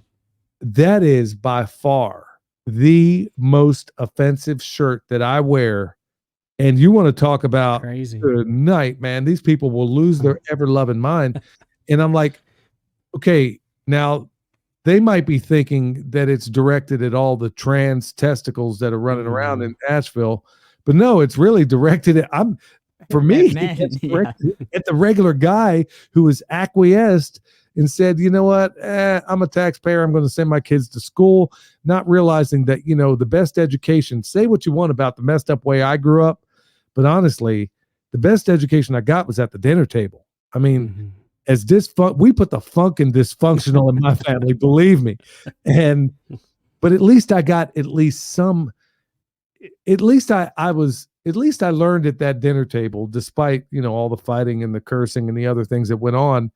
That is by far the most offensive shirt that I wear. And you want to talk about crazy tonight, man, these people will lose their ever loving mind. And I'm like, okay, now they might be thinking that it's directed at all the trans testicles that are running around in Asheville, but no, it's really directed at, for me, at the regular guy who has acquiesced and said, you know what, I'm a taxpayer, I'm going to send my kids to school, not realizing that, the best education, say what you want about the messed up way I grew up, but honestly, the best education I got was at the dinner table. As we put the funk and dysfunctional in my family, believe me. But at least I got I learned at that dinner table, despite, all the fighting and the cursing and the other things that went on.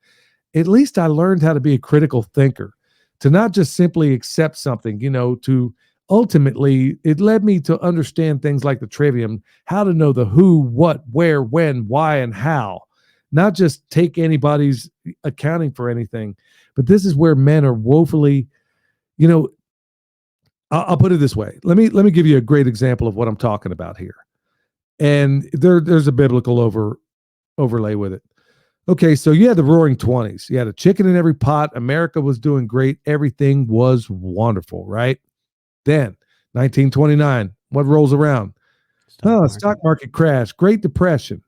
At least I learned how to be a critical thinker, to not just simply accept something, to ultimately, it led me to understand things like the trivium, how to know the who, what, where, when, why, and how, not just take anybody's accounting for anything. But this is where men are woefully, I'll put it this way. Let me give you a great example of what I'm talking about here. And there's a biblical overlay with it. Okay, so you had the Roaring 20s. You had a chicken in every pot. America was doing great. Everything was wonderful, right? Then 1929, what rolls around? Stock market crash, Great Depression.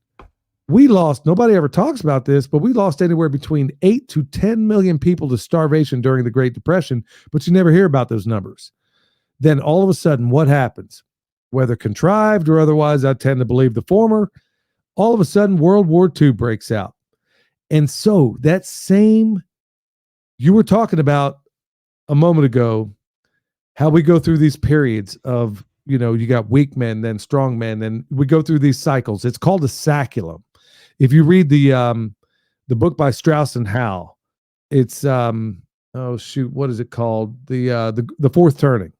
We lost, nobody ever talks about this, but we lost anywhere between 8 to 10 million people to starvation during the Great Depression, but you never hear about those numbers. Then all of a sudden, what happens? Whether contrived or otherwise, I tend to believe the former. All of a sudden, World War II breaks out. And so that same, you were talking about a moment ago, how we go through these periods of, you got weak men, then strong men, then we go through these cycles. It's called a saculum. If you read the book by Strauss and Howe, it's what is it called? The Fourth Turning.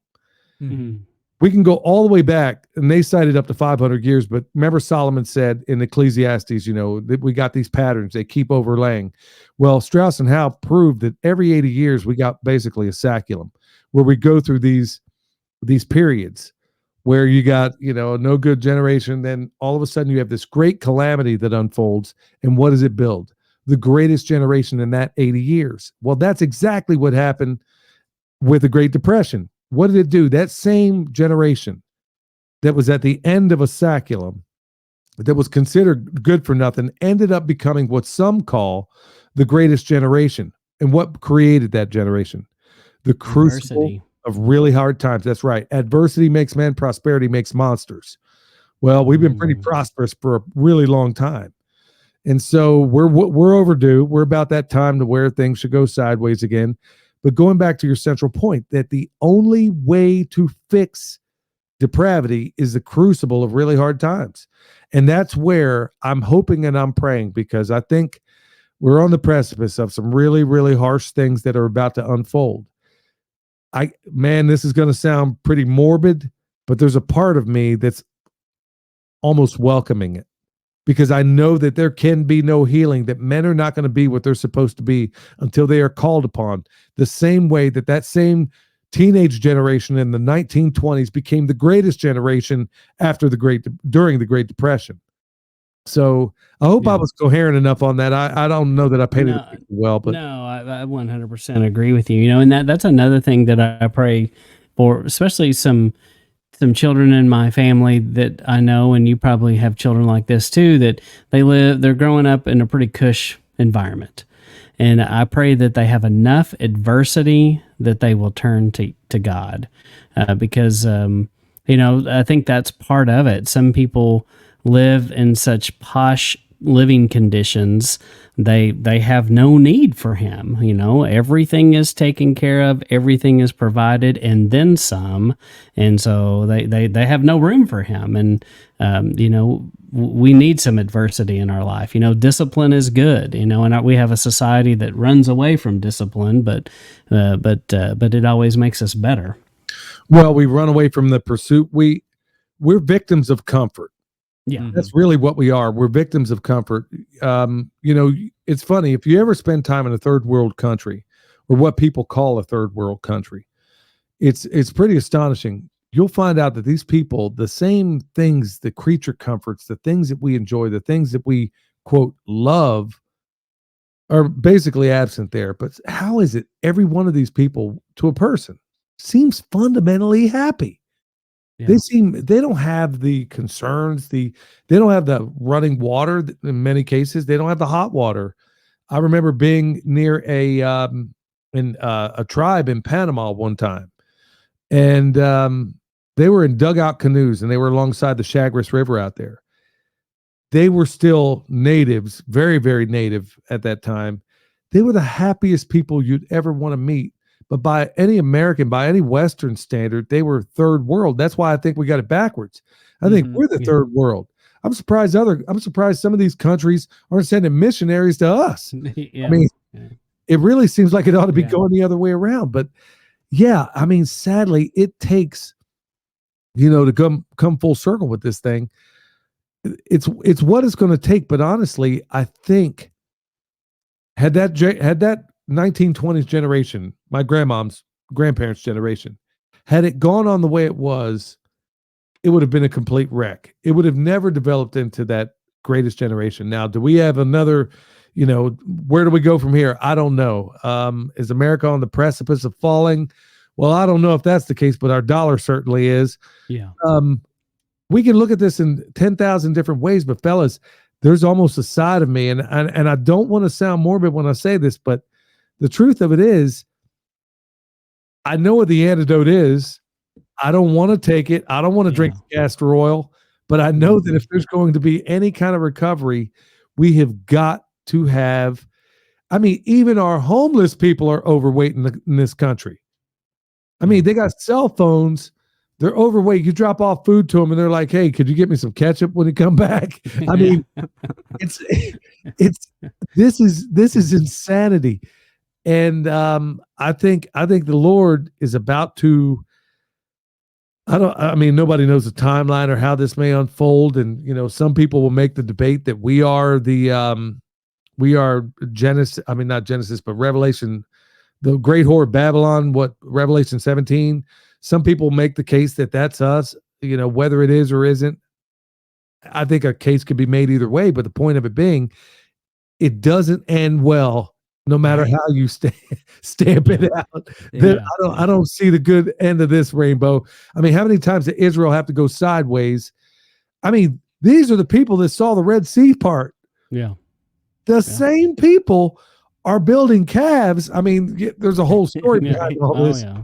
Mm-hmm. We can go all the way back, and they cited up to 500 years. But remember, Solomon said in Ecclesiastes, that we got these patterns; they keep overlaying. Well, Strauss and Howe proved that every 80 years we got basically a saculum, where we go through these periods where you got no good generation. Then all of a sudden you have this great calamity that unfolds, and what does it build? The greatest generation in that 80 years. Well, that's exactly what happened with the Great Depression. What did it do? That same generation that was at the end of a saculum, that was considered good for nothing, ended up becoming what some call the greatest generation. And what created that generation? The crucible of really hard times. That's right. Adversity makes men, prosperity makes monsters. Well, we've been pretty prosperous for a really long time. And so we're overdue. We're about that time to where things should go sideways again. But going back to your central point, that the only way to fix depravity is the crucible of really hard times. And that's where I'm hoping and I'm praying, because I think we're on the precipice of some really, really harsh things that are about to unfold. This is going to sound pretty morbid, but there's a part of me that's almost welcoming it, because I know that there can be no healing, that men are not going to be what they're supposed to be until they are called upon, the same way that same teenage generation in the 1920s became the greatest generation during the Great Depression. So I hope I was coherent enough on that. I don't know that I painted it well, but no, I 100% agree with you. And that's another thing that I pray for, especially some children in my family that I know, and you probably have children like this too, that they're growing up in a pretty cush environment. And I pray that they have enough adversity that they will turn to God, because, I think that's part of it. Some people live in such posh living conditions, they have no need for him. Everything is taken care of, everything is provided, and then some. And so they have no room for him. And we need some adversity in our life. Discipline is good. And we have a society that runs away from discipline, but it always makes us better. Well, we run away from the pursuit. We're victims of comfort. Yeah, that's really what we are. We're victims of comfort. It's funny, if you ever spend time in a third world country, or what people call a third world country, it's pretty astonishing. You'll find out that these people, the same things, the creature comforts, the things that we enjoy, the things that we quote love, are basically absent there. But how is it every one of these people, to a person, seems fundamentally happy? Yeah. They don't have the concerns, they don't have the running water in many cases. They don't have the hot water. I remember being near a tribe in Panama one time, and they were in dugout canoes, and they were alongside the Chagres River out there. They were still natives, very, very native at that time. They were the happiest people you'd ever want to meet. But by any Western standard, they were third world. That's why I think we got it backwards. I think we're the third world. I'm surprised some of these countries aren't sending missionaries to us. Yeah. I mean, it really seems like it ought to be Yeah. going the other way around. But yeah, I mean, sadly, it takes, to come full circle with this thing. It's what it's going to take. But honestly, I think had that 1920s generation, my grandparents' generation, had it gone on the way it was, it would have been a complete wreck. It would have never developed into that greatest generation. Now, do we have another, where do we go from here? I don't know. Is America on the precipice of falling? Well, I don't know if that's the case, but our dollar certainly is. Yeah. We can look at this in 10,000 different ways, but fellas, there's almost a side of me, and I don't want to sound morbid when I say this, but the truth of it is, I know what the antidote is. I don't want to take it. I don't want to drink castor oil, but I know that if there's going to be any kind of recovery, we have got to have, I mean, even our homeless people are overweight in this country. I mean, they got cell phones. They're overweight. You drop off food to them and they're like, hey, could you get me some ketchup when you come back? I mean, this is insanity. And I think the Lord is about to, nobody knows the timeline or how this may unfold. And, some people will make the debate that we are Genesis, not Genesis, but Revelation, the great whore of Babylon, Revelation 17. Some people make the case that that's us, whether it is or isn't. I think a case could be made either way, but the point of it being, it doesn't end well, no matter how you stamp it out. I don't see the good end of this rainbow. I mean, how many times did Israel have to go sideways? I mean, these are the people that saw the Red Sea part. Yeah. The same people are building calves. I mean, there's a whole story behind all this. Yeah.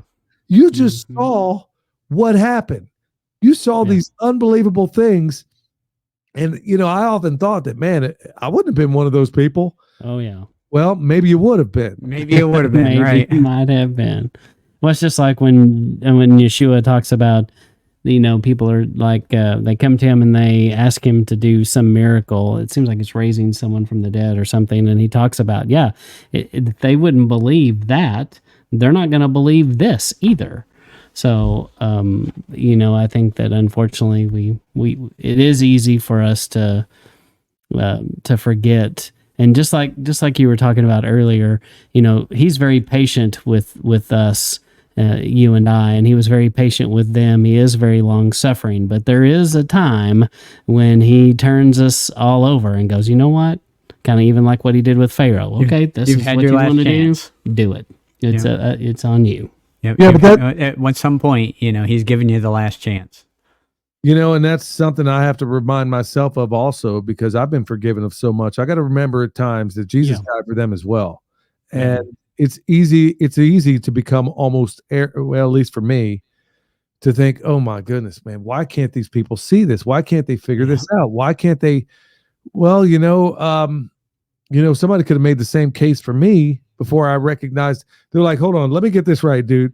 You just saw what happened. You saw these unbelievable things. And, I often thought that, man, I wouldn't have been one of those people. Oh, yeah. Well, maybe you would have been. Maybe it would have been, Maybe right? Might have been. Well, it's just like when Yeshua talks about, people are like, they come to him and they ask him to do some miracle. It seems like it's raising someone from the dead or something. And he talks about, if they wouldn't believe that, they're not going to believe this either. So, I think that unfortunately it is easy for us to forget. And just like you were talking about earlier, he's very patient with us, you and I, and he was very patient with them. He is very long suffering, but there is a time when he turns us all over and goes, you know what? Kind of even like what he did with Pharaoh. Okay, this is what you want to do it. It's on you. Yep. Yeah, but at some point, he's giving you the last chance. And that's something I have to remind myself of also, because I've been forgiven of so much. I got to remember at times that Jesus died for them as well. And it's easy to become almost, well, at least for me, to think, oh my goodness, man, why can't these people see this? Why can't they figure this out? Why can't they? Well, somebody could have made the same case for me before I recognized. They're like, hold on, let me get this right, dude.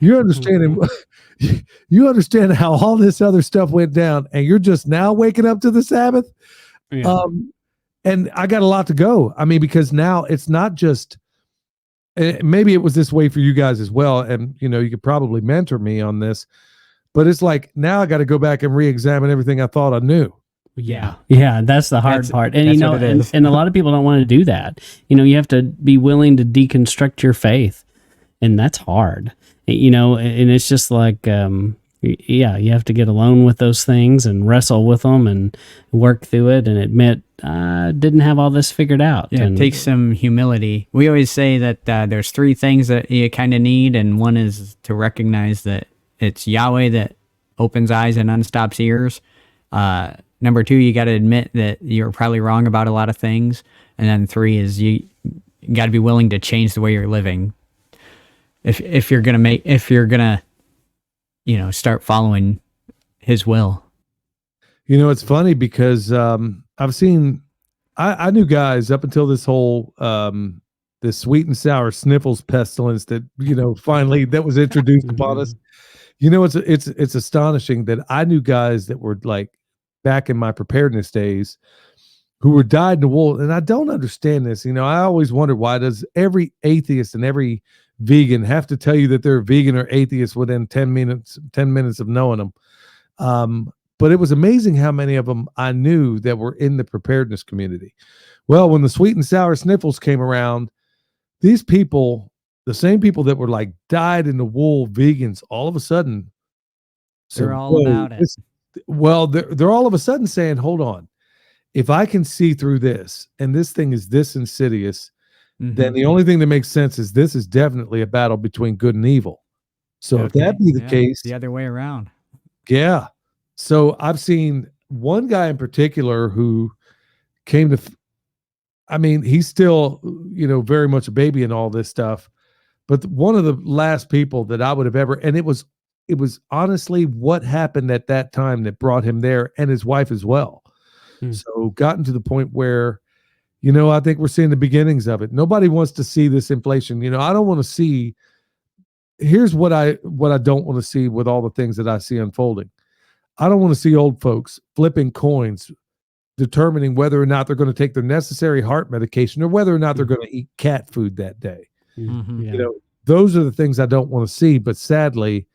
You understand how all this other stuff went down, and you're just now waking up to the Sabbath. Yeah. And I got a lot to go. I mean, because now it's not just, maybe it was this way for you guys as well. And, you could probably mentor me on this, but it's like, now I got to go back and re-examine everything I thought I knew. Yeah, that's the hard part. And, and a lot of people don't want to do that. You have to be willing to deconstruct your faith, and that's hard. And it's just like, you have to get alone with those things and wrestle with them and work through it and admit, I didn't have all this figured out. Yeah, it takes some humility. We always say that there's three things that you kind of need, and one is to recognize that it's Yahweh that opens eyes and unstops ears. Number two, you got to admit that you're probably wrong about a lot of things. And then three is you got to be willing to change the way you're living. If you're gonna start following his will. It's funny because I've seen, I knew guys up until this whole this sweet and sour sniffles pestilence that finally that was introduced upon us. It's astonishing that I knew guys that were like back in my preparedness days who were dyed in the wool. And I don't understand this. You know, I always wondered, why does every atheist and every vegan have to tell you that they're vegan or atheist within 10 minutes of knowing them? But it was amazing how many of them I knew that were in the preparedness community. Well, when the sweet and sour sniffles came around, these people, the same people that were like dyed in the wool vegans, all of a sudden, They're all about it. They're all of a sudden saying, hold on, if I can see through this and this thing is this insidious, then the only thing that makes sense is this is definitely a battle between good and evil. So if that be the case, the other way around. Yeah. So I've seen one guy in particular who came to, I mean, he's still, you know, very much a baby in all this stuff, but one of the last people that I would have ever, and it was honestly what happened at that time that brought him there, and his wife as well. So gotten to the point where, you know, I think we're seeing the beginnings of it. Nobody wants to see this inflation. You know, I don't want to see, here's what I don't want to see with all the things that I see unfolding. I don't want to see old folks flipping coins, determining whether or not they're going to take their necessary heart medication or whether or not they're going to eat cat food that day. You know, those are the things I don't want to see. But sadly,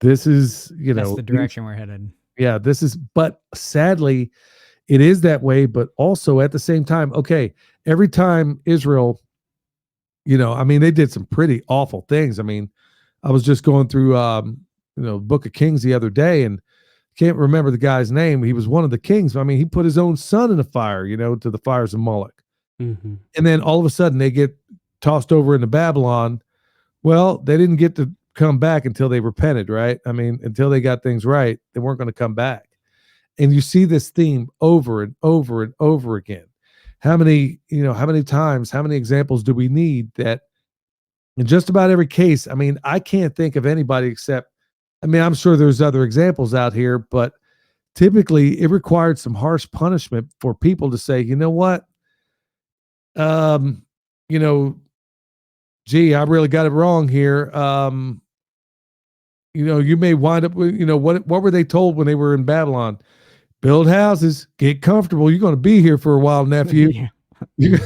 this is, you know, that's the direction we're headed. Yeah, but sadly, it is that way. But also at the same time, okay, every time Israel, you know, I mean, they did some pretty awful things. I mean, I was just going through, you know, Book of Kings the other day, and can't remember the guy's name. He was one of the kings. I mean, he put his own son in a fire, you know, to the fires of Moloch. And then all of a sudden they get tossed over into Babylon. Well, they didn't get to come back until they repented, right? I mean, until they got things right, they weren't going to come back. And you see this theme over and over and over again. How many times, how many examples do we need that in just about every case? I mean, I can't think of anybody except, I mean, I'm sure there's other examples out here, but typically it required some harsh punishment for people to say, you know what? You know, gee, I really got it wrong here. You know, you may wind up with, you know, what were they told when they were in Babylon? Build houses, get comfortable. You're going to be here for a while, nephew. You're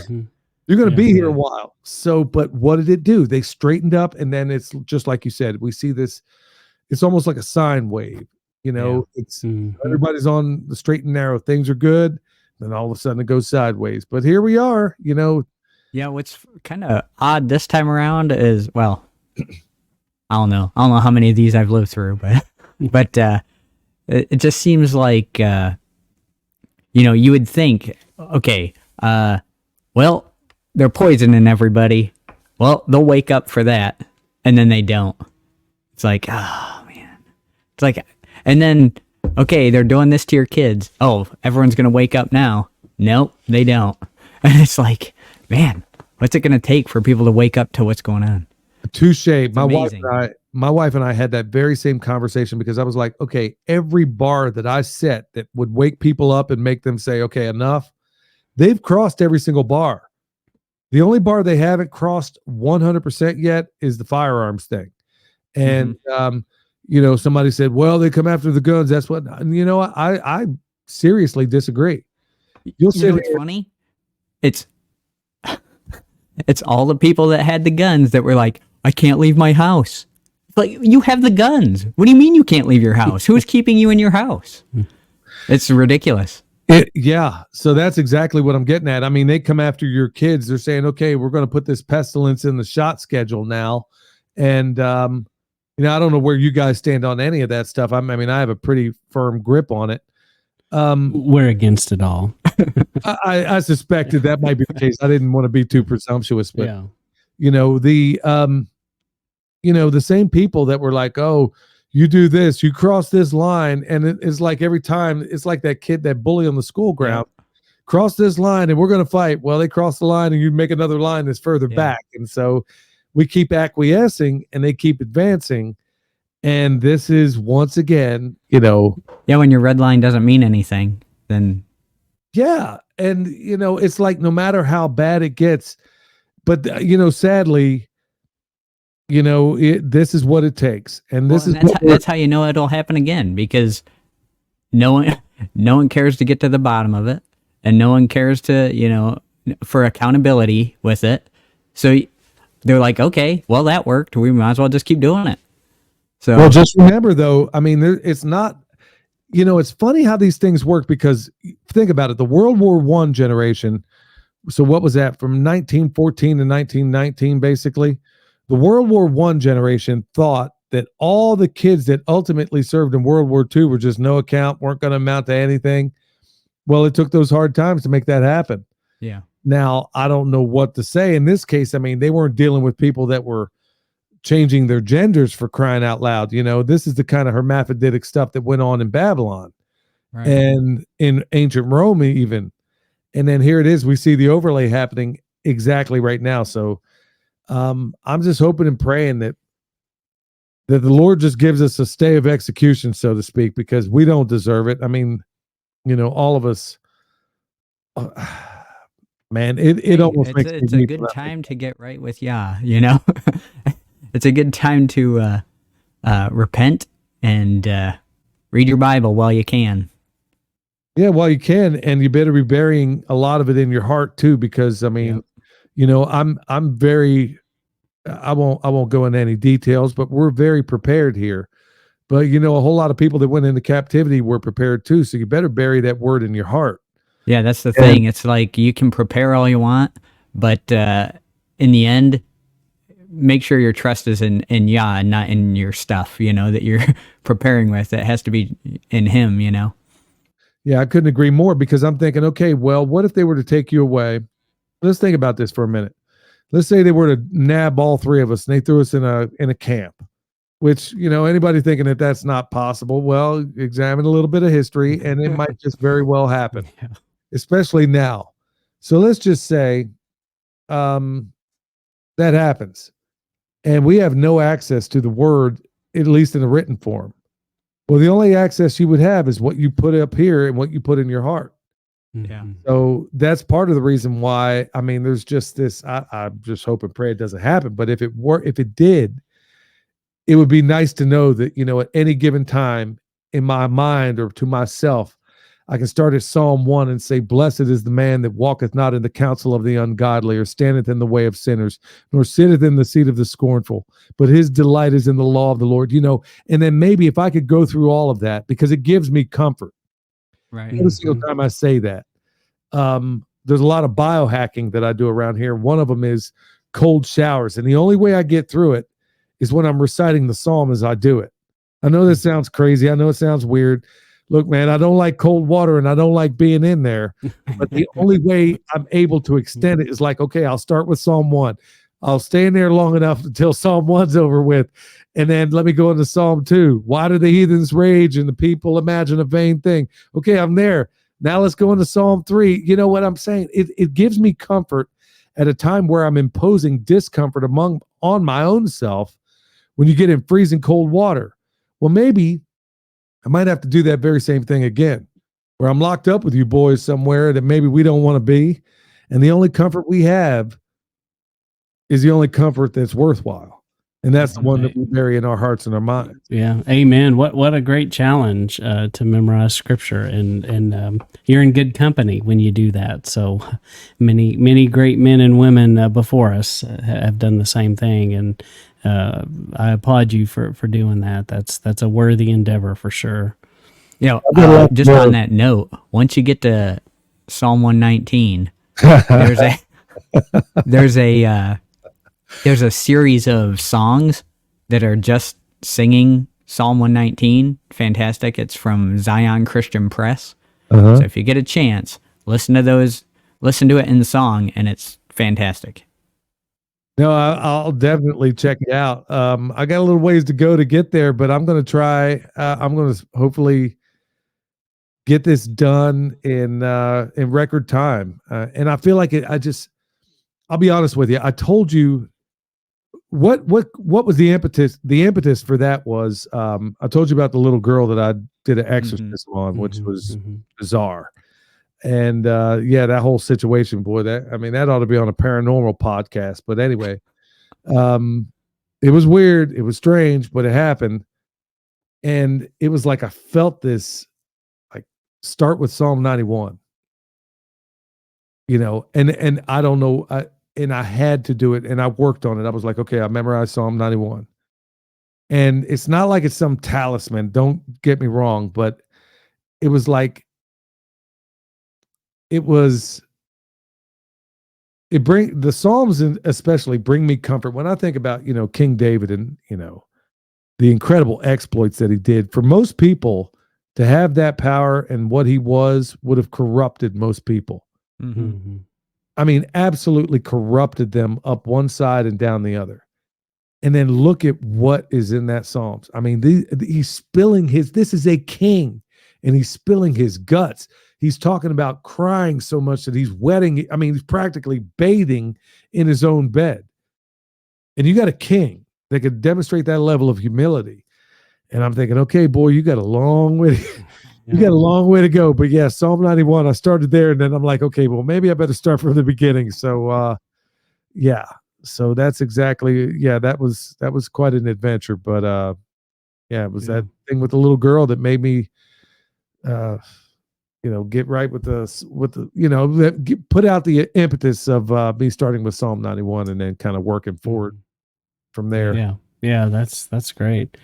going to be here a while. So, but what did it do? They straightened up, and then it's just like you said, we see this. It's almost like a sine wave, you know, it's everybody's on the straight and narrow. Things are good. Then all of a sudden it goes sideways, but here we are, you know. Yeah. What's kind of odd this time around is, well, I don't know how many of these I've lived through, but it just seems like, you know, you would think, okay, well, they're poisoning everybody. Well, they'll wake up for that. And then they don't. It's like, oh man. It's like, and then, okay, they're doing this to your kids. Oh, everyone's going to wake up now. Nope, they don't. And it's like, man, what's it going to take for people to wake up to what's going on? Touche. My wife and I had that very same conversation, because I was like, okay, every bar that I set that would wake people up and make them say, okay, enough, they've crossed every single bar. The only bar they haven't crossed 100% yet is the firearms thing. And, you know, somebody said, well, they come after the guns. That's what, you know, I seriously disagree. You'll say it's funny. It's all the people that had the guns that were like, I can't leave my house. It's like, you have the guns. What do you mean you can't leave your house? Who's keeping you in your house? It's ridiculous. Yeah. So that's exactly what I'm getting at. I mean, they come after your kids. They're saying, okay, we're going to put this pestilence in the shot schedule now. And, you know, I don't know where you guys stand on any of that stuff. I mean, I have a pretty firm grip on it. We're against it all. I suspected that might be the case. I didn't want to be too presumptuous, but you know, the same people that were like, oh, you do this, you cross this line. And it's like every time, it's like that kid, that bully on the school ground, cross this line and we're going to fight. Well, they cross the line and you make another line that's further back. And so we keep acquiescing and they keep advancing. And this is once again, you know. Yeah, when your red line doesn't mean anything, then. Yeah. And, you know, it's like no matter how bad it gets, but, you know, sadly, you know, this is what it takes. And that's how you know it'll happen again, because no one cares to get to the bottom of it. and no one cares to, for accountability with it. So they're like, okay, well, that worked. We might as well just keep doing it. So, well, just remember though, I mean, it's not, it's funny how these things work, because think about it. The World War I generation. So what was that, from 1914 to 1919, basically? The World War I generation thought that all the kids that ultimately served in World War II were just no account, weren't going to amount to anything. Well, it took those hard times to make that happen. yeah. Now, I don't know what to say in this case. I mean, they weren't dealing with people that were changing their genders, for crying out loud. This is the kind of hermaphroditic stuff that went on in Babylon, Right. and in ancient Rome even. And then here it is. We see the overlay happening exactly right now. So I'm just hoping and praying that the Lord just gives us a stay of execution, so to speak, because we don't deserve it. I mean, all of us, man, it almost makes it's me a weep. good time to get right with Yah, It's a good time to repent and read your Bible while you can. Yeah, well, you can, and you better be burying a lot of it in your heart too, because I mean, I'm very, I won't go into any details, but we're very prepared here. But a whole lot of people that went into captivity were prepared too, so you better bury that word in your heart. Yeah, that's the thing. It's like you can prepare all you want, but in the end, make sure your trust is in Yah and not in your stuff, that you're preparing with. It has to be in Him, Yeah, I couldn't agree more, because I'm thinking, okay, well, what if they were to take you away? Let's think about this for a minute. Let's say they were to nab all three of us and they threw us in a camp, which, anybody thinking that that's not possible, well, examine a little bit of history and it might just very well happen, especially now. So let's just say that happens and we have no access to the word, at least in a written form. Well, the only access you would have is what you put up here and what you put in your heart. Yeah. So that's part of the reason why, I mean, there's just this, I just hope and pray it doesn't happen. But if it did, it would be nice to know that, at any given time in my mind or to myself, I can start at Psalm 1 and say, blessed is the man that walketh not in the counsel of the ungodly, or standeth in the way of sinners, nor sitteth in the seat of the scornful, but his delight is in the law of the Lord, and then maybe if I could go through all of that, because it gives me comfort. Right. Every single time I say that. There's a lot of biohacking that I do around here. One of them is cold showers. And the only way I get through it is when I'm reciting the psalm as I do it. I know this sounds crazy. I know it sounds weird. Look, man, I don't like cold water and I don't like being in there. But the only way I'm able to extend it is like, okay, I'll start with Psalm 1. I'll stay in there long enough until Psalm 1's over with. And then let me go into Psalm 2. Why do the heathens rage and the people imagine a vain thing? Okay, I'm there. Now let's go into Psalm 3. You know what I'm saying? It gives me comfort at a time where I'm imposing discomfort on my own self when you get in freezing cold water. Well, maybe I might have to do that very same thing again, where I'm locked up with you boys somewhere that maybe we don't want to be. And the only comfort we have is the only comfort that's worthwhile. And that's the one that we bury in our hearts and our minds. Yeah, amen. What a great challenge to memorize scripture, and you're in good company when you do that. So many great men and women before us have done the same thing, and I applaud you for doing that. That's a worthy endeavor for sure. Just on that note, once you get to Psalm 119, there's a series of songs that are just singing Psalm 119. Fantastic. It's from Zion Christian Press. So if you get a chance, listen to it in the song, and it's fantastic. No, I'll definitely check it out. I got a little ways to go to get there, but I'm going to try. I'm going to hopefully get this done in record time. And I feel like I'll be honest with you. I told you what was the impetus? The impetus for that was I told you about the little girl that I did an exorcism on, which was bizarre. And that whole situation, boy, that ought to be on a paranormal podcast. But anyway, it was weird, it was strange, but it happened. And it was like I felt this, like, start with Psalm 91. and I don't know, and I had to do it, and I worked on it. I was like, okay, I memorized Psalm 91. And it's not like it's some talisman, don't get me wrong, but it was like, it was, the Psalms especially bring me comfort. When I think about, King David and, the incredible exploits that he did, for most people to have that power and what he was would have corrupted most people. Mm-hmm. I mean, absolutely corrupted them up one side and down the other. And then look at what is in that Psalms. I mean, he's spilling this is a king, and he's spilling his guts. He's talking about crying so much that he's wetting. I mean, he's practically bathing in his own bed. And you got a king that could demonstrate that level of humility. And I'm thinking, okay, boy, you got a long way. You got a long way to go. But yeah, Psalm 91, I started there, and then I'm like, okay, well, maybe I better start from the beginning. So yeah. So that's exactly, that was quite an adventure. But yeah, it was that thing with the little girl that made me get right with put out the impetus of me starting with Psalm 91 and then kind of working forward from there. Yeah, that's great.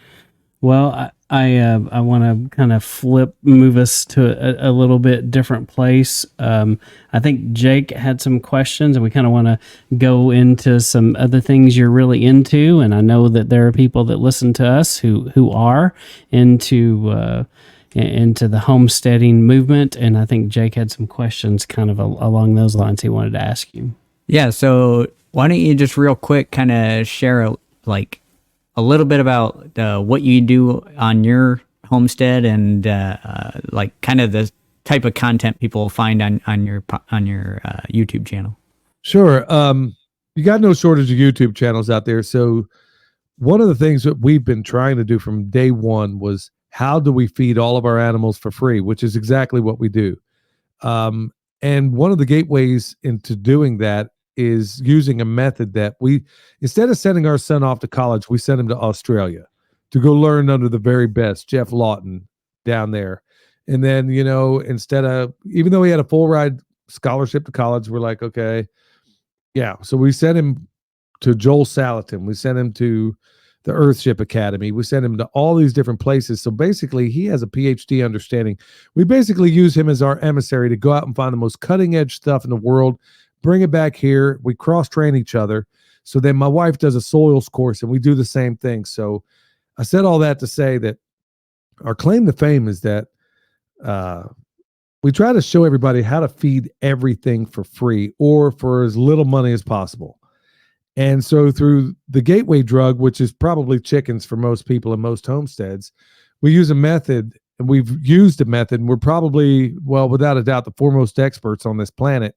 Well, I want to kind of move us to a little bit different place. I think Jake had some questions, and we kind of want to go into some other things you're really into. And I know that there are people that listen to us who are into the homesteading movement. And I think Jake had some questions kind of along those lines he wanted to ask you. Yeah, so why don't you just real quick kind of share a little bit about what you do on your homestead and kind of the type of content people find on your YouTube channel. Sure. You got no shortage of YouTube channels out there. So one of the things that we've been trying to do from day one was, how do we feed all of our animals for free, which is exactly what we do. And one of the gateways into doing that is using a method that instead of sending our son off to college, we sent him to Australia to go learn under the very best, Jeff Lawton down there. And then, instead of, even though he had a full ride scholarship to college, we're like, okay, yeah. So we sent him to Joel Salatin. We sent him to the Earthship Academy. We sent him to all these different places. So basically, he has a PhD understanding. We basically use him as our emissary to go out and find the most cutting edge stuff in the world, bring it back here. We cross-train each other. So then my wife does a soils course, and we do the same thing. So I said all that to say that our claim to fame is that we try to show everybody how to feed everything for free or for as little money as possible. And so through the gateway drug, which is probably chickens for most people in most homesteads, we use a method, and we've used a method, and we're probably, well, without a doubt, the foremost experts on this planet.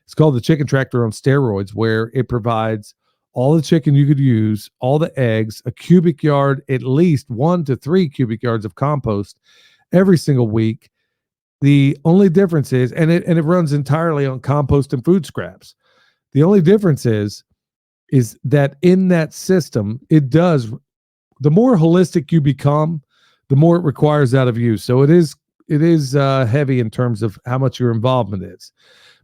It's called the chicken tractor on steroids, where it provides all the chicken you could use, all the eggs, a cubic yard, at least 1 to 3 cubic yards of compost every single week. The only difference is, and it runs entirely on compost and food scraps. The only difference is that in that system, the more holistic you become, the more it requires out of you. So it is heavy in terms of how much your involvement is,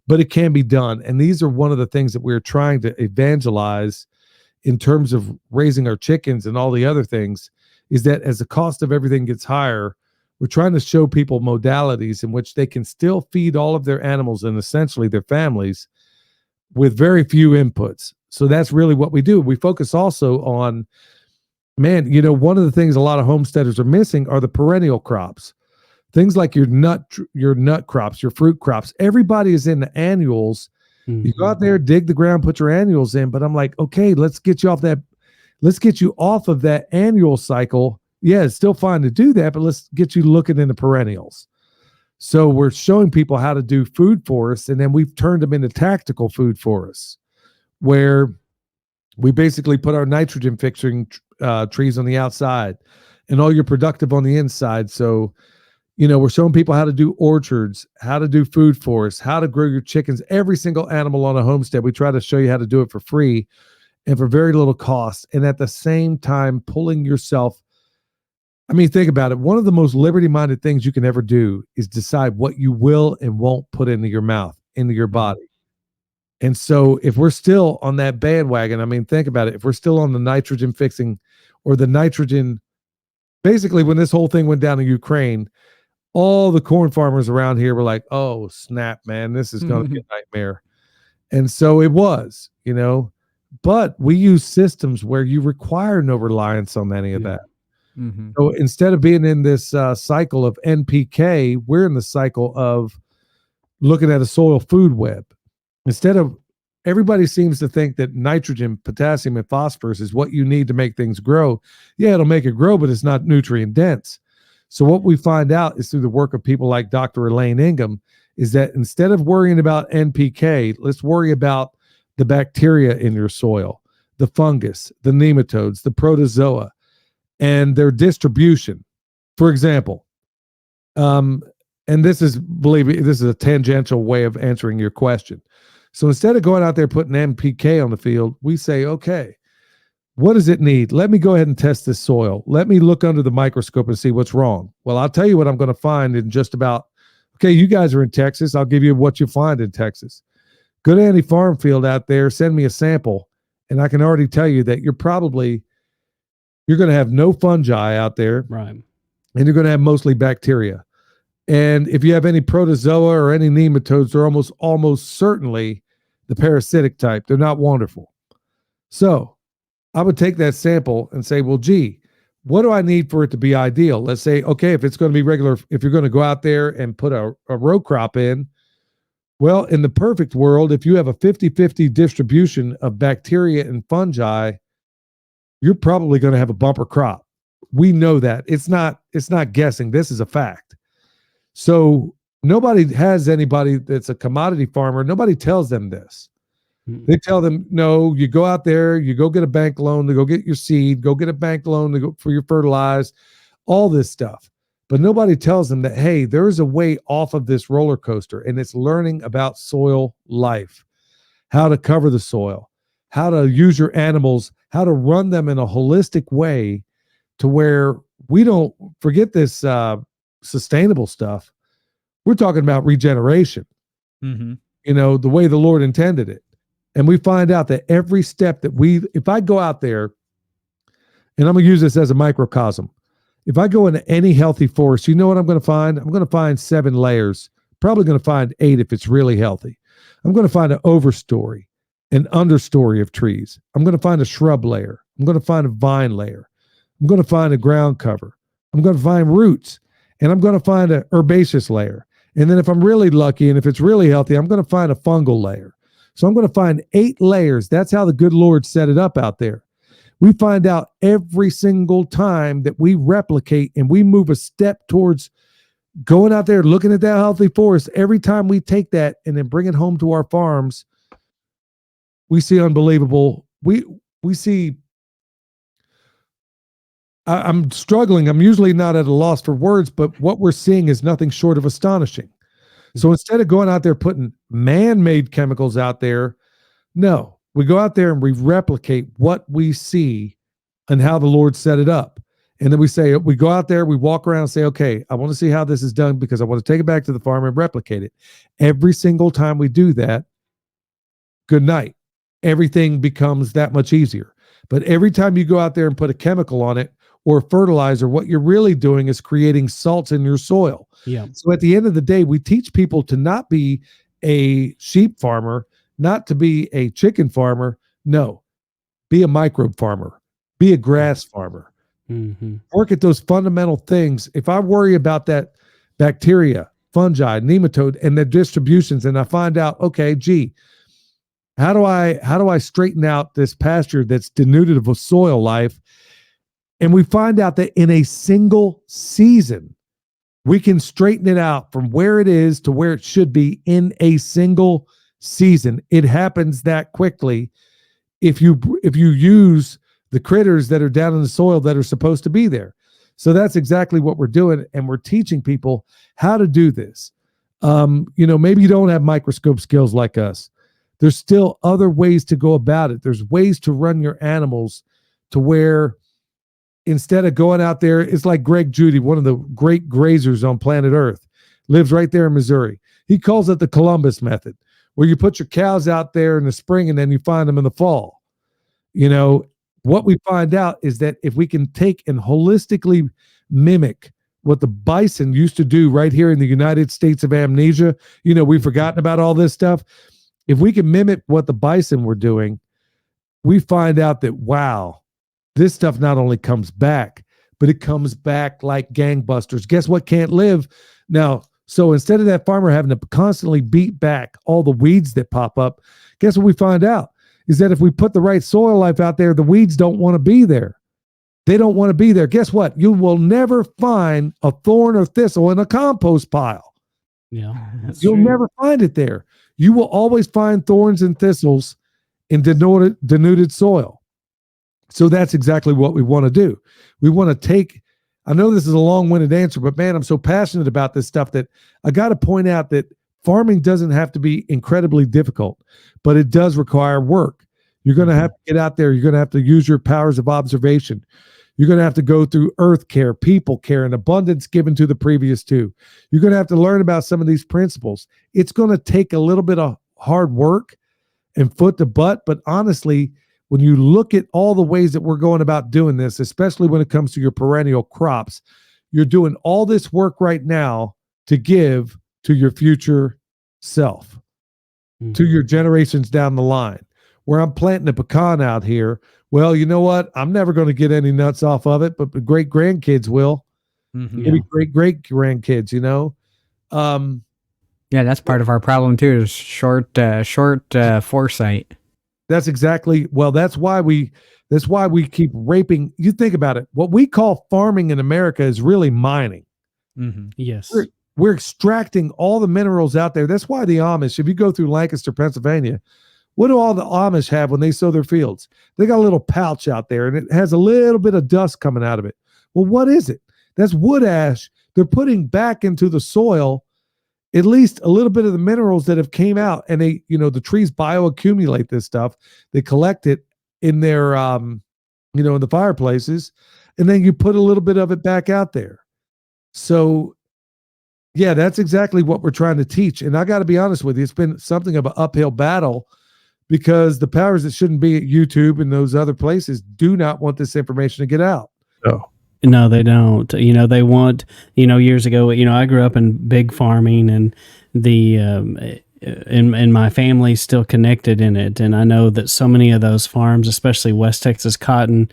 but it can be done. And these are one of the things that we're trying to evangelize in terms of raising our chickens and all the other things, is that as the cost of everything gets higher, we're trying to show people modalities in which they can still feed all of their animals and essentially their families with very few inputs. So that's really what we do. We focus also on, one of the things a lot of homesteaders are missing are the perennial crops. Things like your nut crops, your fruit crops. Everybody is in the annuals. Mm-hmm. You go out there, dig the ground, put your annuals in. But I'm like, okay, let's get you off of that annual cycle. Yeah, it's still fine to do that, but let's get you looking in the perennials. So we're showing people how to do food forests, and then we've turned them into tactical food forests, where we basically put our nitrogen fixing trees on the outside and all your productive on the inside. So, we're showing people how to do orchards, how to do food forests, how to grow your chickens, every single animal on a homestead. We try to show you how to do it for free and for very little cost. And at the same time, pulling yourself. I mean, think about it. One of the most liberty-minded things you can ever do is decide what you will and won't put into your mouth, into your body. And so if we're still on that bandwagon, I mean, think about it. If we're still on the nitrogen fixing or the nitrogen, basically when this whole thing went down in Ukraine, all the corn farmers around here were like, oh, snap, man, this is going to be a nightmare. And so it was, but we use systems where you require no reliance on any of that. Mm-hmm. So instead of being in this cycle of NPK, we're in the cycle of looking at a soil food web. Instead of, everybody seems to think that nitrogen, potassium, and phosphorus is what you need to make things grow. Yeah, it'll make it grow, but it's not nutrient dense. So what we find out is through the work of people like Dr. Elaine Ingham is that instead of worrying about NPK, let's worry about the bacteria in your soil, the fungus, the nematodes, the protozoa, and their distribution. For example, and this is, believe me, this is a tangential way of answering your question. So instead of going out there putting NPK on the field, we say, okay, what does it need? Let me go ahead and test this soil. Let me look under the microscope and see what's wrong. Well, I'll tell you what I'm going to find in just about, okay, you guys are in Texas. I'll give you what you find in Texas. Go to any farm field out there, send me a sample, and I can already tell you that you're going to have no fungi out there. Right. And you're going to have mostly bacteria. And if you have any protozoa or any nematodes, they're almost certainly the parasitic type. They're not wonderful. So I would take that sample and say, well, gee, what do I need for it to be ideal? Let's say, okay, if it's going to be regular, if you're going to go out there and put a row crop in, well, in the perfect world, if you have a 50-50 distribution of bacteria and fungi, you're probably going to have a bumper crop. We know that. It's not guessing. This is a fact. So nobody has anybody that's a commodity farmer. Nobody tells them this. They tell them, no, you go out there, you go get a bank loan to go get your seed, go get a bank loan to go for your fertilize, all this stuff. But nobody tells them that, hey, there's a way off of this roller coaster, and it's learning about soil life, how to cover the soil, how to use your animals, how to run them in a holistic way to where we don't forget this sustainable stuff. We're talking about regeneration, the way the Lord intended it. And we find out that every step that if I go out there, and I'm going to use this as a microcosm, if I go into any healthy forest, you know what I'm going to find? I'm going to find 7 layers, probably going to find 8 if it's really healthy. I'm going to find an overstory, an understory of trees. I'm going to find a shrub layer. I'm going to find a vine layer. I'm going to find a ground cover. I'm going to find roots, and I'm going to find an herbaceous layer. And then if I'm really lucky and if it's really healthy, I'm going to find a fungal layer. So I'm going to find 8 layers. That's how the good Lord set it up out there. We find out every single time that we replicate and we move a step towards going out there, looking at that healthy forest. Every time we take that and then bring it home to our farms, we see unbelievable. We see, I'm struggling. I'm usually not at a loss for words, but what we're seeing is nothing short of astonishing. So instead of going out there putting man-made chemicals out there, no, we go out there and we replicate what we see and how the Lord set it up. And then we go out there, we walk around and say, okay, I want to see how this is done because I want to take it back to the farm and replicate it. Every single time we do that, good night. Everything becomes that much easier. But every time you go out there and put a chemical on it or fertilizer, what you're really doing is creating salts in your soil. Yeah. So at the end of the day, we teach people to not be a sheep farmer, not to be a chicken farmer. No, be a microbe farmer, be a grass farmer. Work at those fundamental things. If I worry about that bacteria, fungi, nematode, and the distributions, and I find out, okay, gee, how do I straighten out this pasture that's denuded of a soil life? And we find out that in a single season, we can straighten it out from where it is to where it should be in a single season. It happens that quickly if you use the critters that are down in the soil that are supposed to be there. So that's exactly what we're doing, and we're teaching people how to do this. Maybe you don't have microscope skills like us. There's still other ways to go about it. There's ways to run your animals to where instead of going out there, it's like Greg Judy, one of the great grazers on planet Earth, lives right there in Missouri. He calls it the Columbus method, where you put your cows out there in the spring and then you find them in the fall. You know, what we find out is that if we can take and holistically mimic what the bison used to do right here in the United States of Amnesia, you know, we've forgotten about all this stuff. If we can mimic what the bison were doing, we find out that, wow, this stuff not only comes back, but it comes back like gangbusters. Guess what can't live? Now, so instead of that farmer having to constantly beat back all the weeds that pop up, guess what we find out? Is that if we put the right soil life out there, the weeds don't want to be there. They don't want to be there. Guess what? You will never find a thorn or thistle in a compost pile. Yeah, You'll never find it there. You will always find thorns and thistles in denuded soil. So that's exactly what we want to do. We want to take, I know this is a long-winded answer, but man, I'm so passionate about this stuff that I got to point out that farming doesn't have to be incredibly difficult, but it does require work. You're going to have to get out there. You're going to have to use your powers of observation. You're going to have to go through earth care, people care, and abundance given to the previous two. You're going to have to learn about some of these principles. It's going to take a little bit of hard work and foot to butt, but honestly, when you look at all the ways that we're going about doing this, especially when it comes to your perennial crops, you're doing all this work right now to give to your future self, to your generations down the line. Where I'm planting a pecan out here, well, you know what? I'm never going to get any nuts off of it, but the great grandkids will. Maybe great grandkids, you know? Yeah, that's part of our problem too, is short foresight. That's exactly, well, that's why we keep raping. You think about it. What we call farming in America is really mining. Yes. We're extracting all the minerals out there. That's why the Amish, if you go through Lancaster, Pennsylvania, what do all the Amish have when they sow their fields? They got a little pouch out there and it has a little bit of dust coming out of it. Well, what is it? That's wood ash. They're putting back into the soil at least a little bit of the minerals that have came out, and they, you know, the trees bioaccumulate this stuff. They collect it in their, in the fireplaces, and then you put a little bit of it back out there. So yeah, that's exactly what we're trying to teach. And I got to be honest with you, it's been something of an uphill battle because the powers that shouldn't be at YouTube and those other places do not want this information to get out. No, they don't. You know, they want, years ago, I grew up in big farming, and and my family's still connected in it. And I know that so many of those farms, especially West Texas cotton,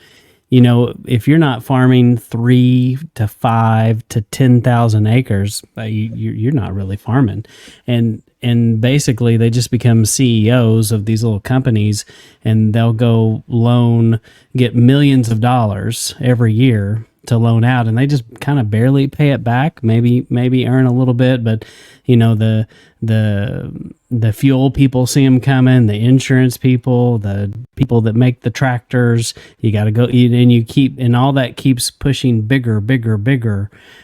if you're not farming 3 to 5 to 10,000 acres, you're not really farming. And basically they just become CEOs of these little companies, and they'll go get millions of dollars every year to loan out, and they just kind of barely pay it back, maybe earn a little bit, but the fuel people see them coming, the insurance people, the people that make the tractors, you got to go, and all that keeps pushing bigger,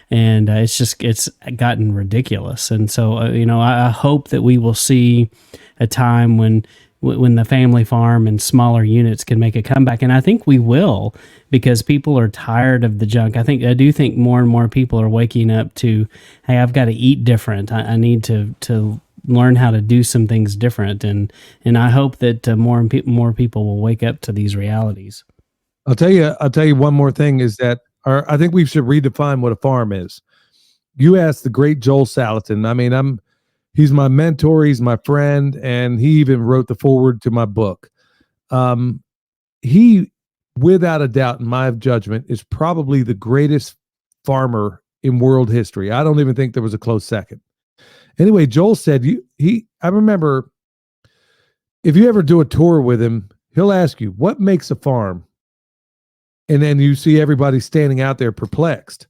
and it's gotten ridiculous. And so I hope that we will see a time when the family farm and smaller units can make a comeback. And I think we will, because people are tired of the junk. I do think more and more people are waking up to, hey, I've got to eat different. I need to learn how to do some things different. And I hope that more people will wake up to these realities. I'll tell you one more thing is that I think we should redefine what a farm is. You asked the great Joel Salatin. I mean, he's my mentor, he's my friend, and he even wrote the foreword to my book. He, without a doubt, in my judgment, is probably the greatest farmer in world history. I don't even think there was a close second. Anyway, Joel said, I remember, if you ever do a tour with him, he'll ask you, what makes a farm? And then you see everybody standing out there perplexed.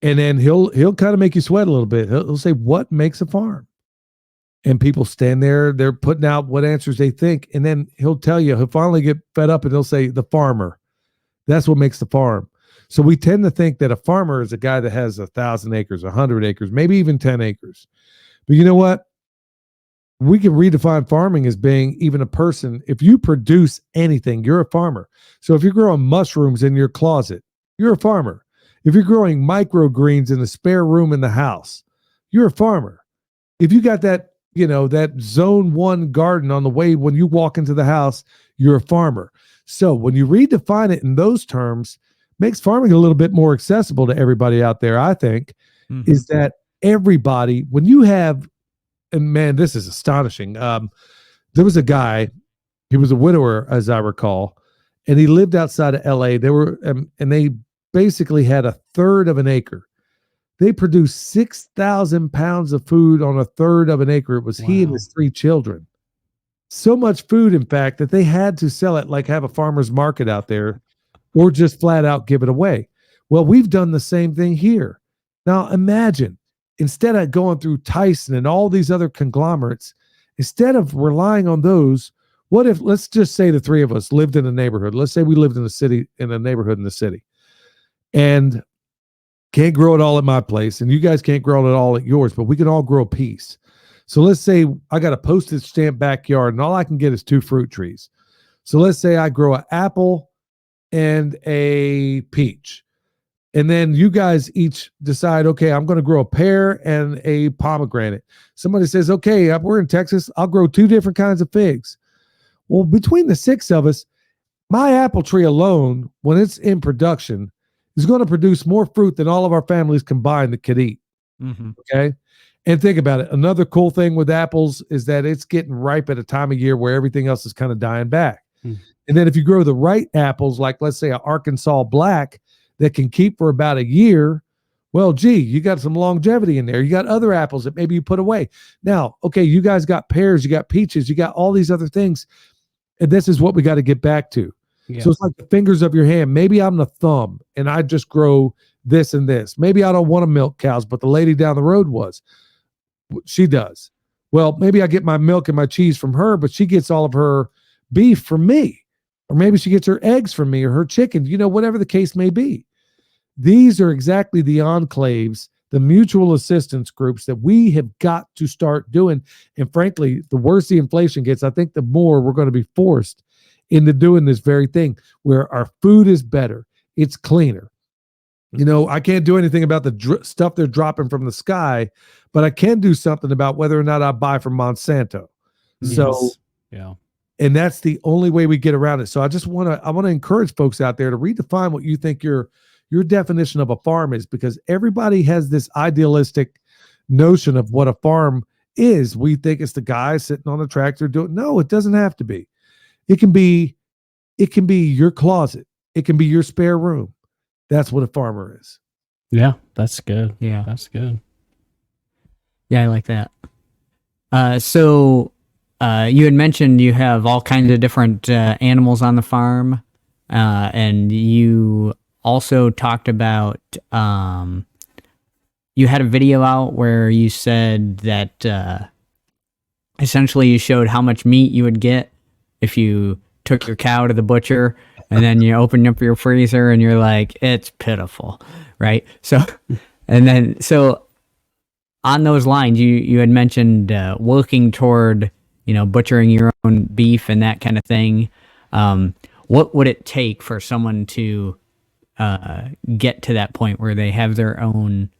And then he'll kind of make you sweat a little bit. He'll say, what makes a farm? And people stand there, they're putting out what answers they think. And then he'll finally get fed up and he'll say, the farmer. That's what makes the farm. So we tend to think that a farmer is a guy that has 1,000 acres, 100 acres, maybe even 10 acres. But you know what? We can redefine farming as being even a person. If you produce anything, you're a farmer. So if you're growing mushrooms in your closet, you're a farmer. If you're growing microgreens in the spare room in the house, you're a farmer. If you got that that zone 1 garden on the way when you walk into the house, you're a farmer. So when you redefine it in those terms, makes farming a little bit more accessible to everybody out there, I think, is that everybody, when you have, and man, this is astonishing. There was a guy, he was a widower, as I recall, and he lived outside of LA. They were, and they basically had a third of an acre. They produced 6,000 pounds of food on a third of an acre. It was he and his 3 children. So much food, in fact, that they had to sell it, like have a farmer's market out there, or just flat out give it away. Well, we've done the same thing here. Now imagine, instead of going through Tyson and all these other conglomerates, instead of relying on those, what if, let's just say the 3 of us lived in a neighborhood. Let's say we lived in a city, in a neighborhood in the city, and can't grow it all at my place, and you guys can't grow it all at yours, but we can all grow a piece. So let's say I got a postage stamp backyard, and all I can get is 2 fruit trees. So let's say I grow an apple and a peach. And then you guys each decide, okay, I'm going to grow a pear and a pomegranate. Somebody says, okay, we're in Texas, I'll grow 2 different kinds of figs. Well, between the 6 of us, my apple tree alone, when it's in production, is going to produce more fruit than all of our families combined that could eat. Okay. And think about it. Another cool thing with apples is that it's getting ripe at a time of year where everything else is kind of dying back. And then if you grow the right apples, like let's say an Arkansas Black that can keep for about a year, well, gee, you got some longevity in there. You got other apples that maybe you put away. Now, okay, you guys got pears, you got peaches, you got all these other things. And this is what we got to get back to. Yeah. So it's like the fingers of your hand. Maybe I'm the thumb and I just grow this and this. Maybe I don't want to milk cows, but the lady down the road was. She does. Well, maybe I get my milk and my cheese from her, but she gets all of her beef from me. Or maybe she gets her eggs from me or her chicken, whatever the case may be. These are exactly the enclaves, the mutual assistance groups that we have got to start doing. And frankly, the worse the inflation gets, I think the more we're going to be forced into doing this very thing where our food is better. It's cleaner. I can't do anything about the stuff they're dropping from the sky, but I can do something about whether or not I buy from Monsanto. Yes. So, yeah. And that's the only way we get around it. So I want to encourage folks out there to redefine what you think your definition of a farm is, because everybody has this idealistic notion of what a farm is. We think it's the guy sitting on a tractor doing. No, it doesn't have to be. It can be your closet. It can be your spare room. That's what a farmer is. Yeah, that's good. Yeah, that's good. Yeah, I like that. So you had mentioned you have all kinds of different animals on the farm, and you also talked about you had a video out where you said that essentially you showed how much meat you would get if you took your cow to the butcher, and then you open up your freezer and you're like, it's pitiful, right? So, and then, so on those lines, you had mentioned working toward, butchering your own beef and that kind of thing. What would it take for someone to get to that point where they have their own,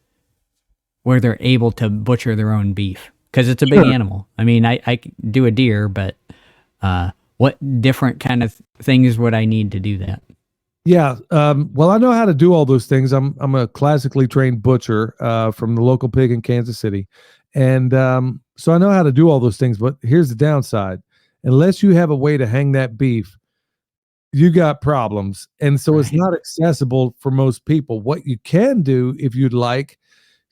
where they're able to butcher their own beef? Because it's a big animal. I mean, I do a deer, but what different kind of things would I need to do that? Yeah. Well, I know how to do all those things. I'm a classically trained butcher from the local pig in Kansas City. And so I know how to do all those things, but here's the downside. Unless you have a way to hang that beef, you got problems. And so It's not accessible for most people. What you can do, if you'd like,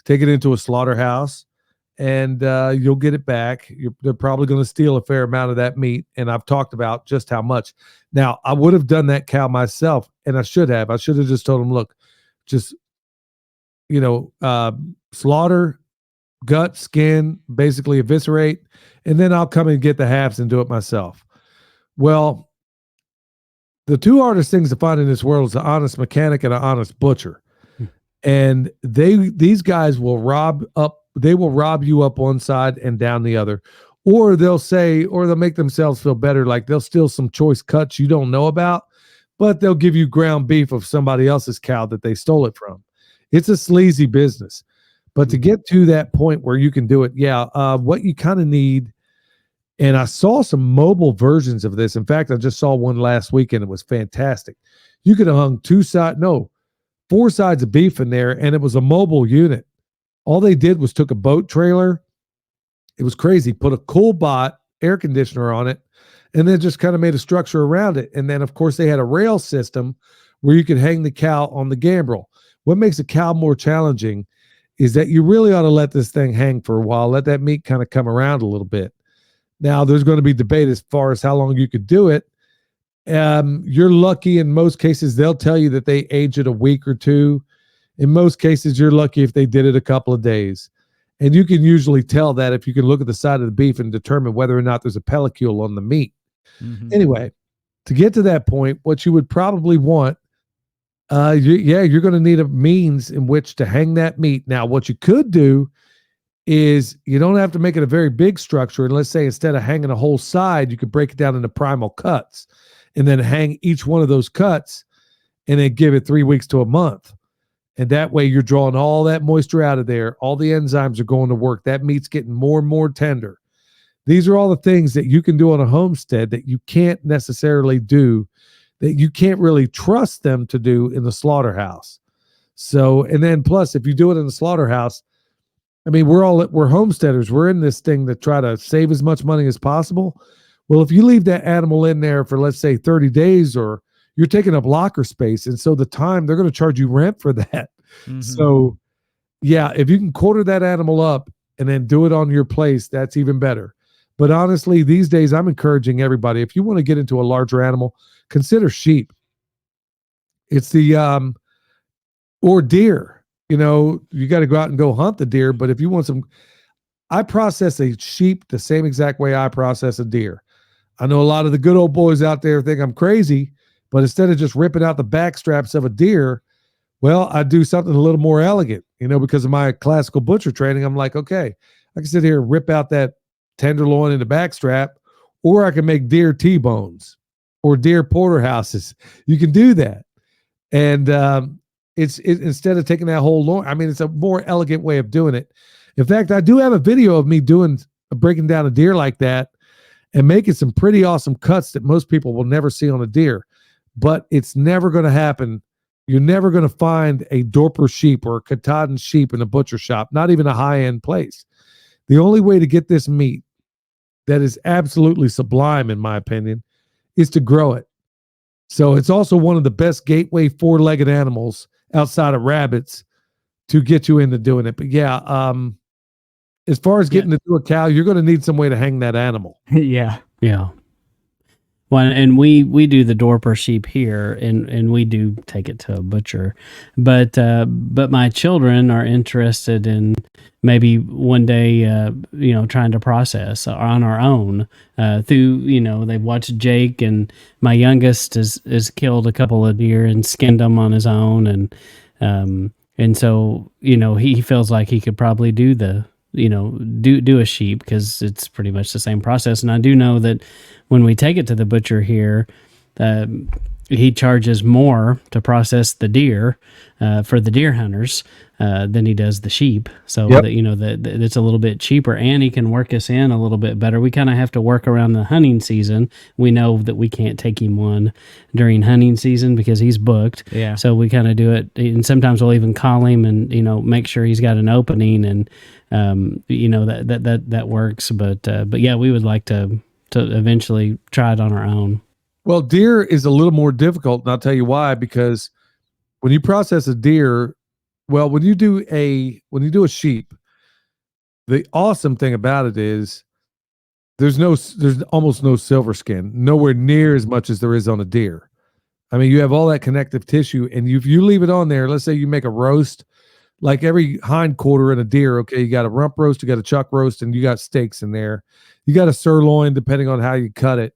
take it into a slaughterhouse and you'll get it back. They're probably going to steal a fair amount of that meat. And I've talked about just how much. Now, I would have done that cow myself, and I should have. I should have just told them, look, just, slaughter, gut, skin, basically eviscerate, and then I'll come and get the halves and do it myself. Well, the 2 hardest things to find in this world is an honest mechanic and an honest butcher. And these guys will rob you up one side and down the other. Or they'll make themselves feel better. Like they'll steal some choice cuts you don't know about, but they'll give you ground beef of somebody else's cow that they stole it from. It's a sleazy business. But to get to that point where you can do it, what you kind of need, and I saw some mobile versions of this. In fact, I just saw one last weekend. It was fantastic. You could have hung 4 sides of beef in there, and it was a mobile unit. All they did was took a boat trailer. It was crazy. Put a cool bot air conditioner on it, and then just kind of made a structure around it. And then, of course, they had a rail system where you could hang the cow on the gambrel. What makes a cow more challenging is that you really ought to let this thing hang for a while, let that meat kind of come around a little bit. Now, there's going to be debate as far as how long you could do it. You're lucky in most cases. They'll tell you that they age it a week or two. In most cases, you're lucky if they did it a couple of days. And you can usually tell that if you can look at the side of the beef and determine whether or not there's a pellicule on the meat. Mm-hmm. Anyway, to get to that point, what you would probably want, you're going to need a means in which to hang that meat. Now, what you could do is you don't have to make it a very big structure. And let's say instead of hanging a whole side, you could break it down into primal cuts and then hang each one of those cuts and then give it 3 weeks to a month. And that way you're drawing all that moisture out of there. All the enzymes are going to work. That meat's getting more and more tender. These are all the things that you can do on a homestead that you can't necessarily do, that you can't really trust them to do in the slaughterhouse. So, and then plus, if you do it in the slaughterhouse, I mean, we're homesteaders. We're in this thing to try to save as much money as possible. Well, if you leave that animal in there for, let's say, 30 days, or you're taking up locker space, and so the time, they're going to charge you rent for that. Mm-hmm. So, yeah, if you can quarter that animal up and then do it on your place, that's even better. But honestly, these days, I'm encouraging everybody, if you want to get into a larger animal, consider sheep. It's the, or deer. You know, you got to go out and go hunt the deer. But if you want I process a sheep the same exact way I process a deer. I know a lot of the good old boys out there think I'm crazy, but instead of just ripping out the back straps of a deer, well, I do something a little more elegant, because of my classical butcher training. I'm like, okay, I can sit here and rip out that tenderloin in the back strap, or I can make deer T-bones or deer porterhouses. You can do that. And, it's instead of taking that whole loin, I mean, it's a more elegant way of doing it. In fact, I do have a video of me breaking down a deer like that and making some pretty awesome cuts that most people will never see on a deer. But it's never going to happen. You're never going to find a Dorper sheep or a Katahdin sheep in a butcher shop, not even a high-end place. The only way to get this meat that is absolutely sublime, in my opinion, is to grow it. So it's also one of the best gateway 4-legged animals outside of rabbits to get you into doing it. But yeah, as far as getting to do a cow, you're going to need some way to hang that animal. Yeah. Well, and we do the Dorper sheep here, and we do take it to a butcher, but my children are interested in maybe one day, trying to process on our own through, they've watched Jake, and my youngest has killed a couple of deer and skinned them on his own, and so he feels like he could probably do do a sheep because it's pretty much the same process. And I do know that when we take it to the butcher here, he charges more to process the deer for the deer hunters than he does the sheep. So that it's a little bit cheaper, and he can work us in a little bit better. We kind of have to work around the hunting season. We know that we can't take him one during hunting season because he's booked. Yeah. So we kind of do it, and sometimes we'll even call him and make sure he's got an opening, and that works. But yeah, we would like to eventually try it on our own. Well, deer is a little more difficult, and I'll tell you why. Because when you process a deer, when you do a sheep, the awesome thing about it is there's almost no silver skin, nowhere near as much as there is on a deer. I mean, you have all that connective tissue, and if you leave it on there, let's say you make a roast, like every hind quarter in a deer, okay, you got a rump roast, you got a chuck roast, and you got steaks in there. You got a sirloin, depending on how you cut it.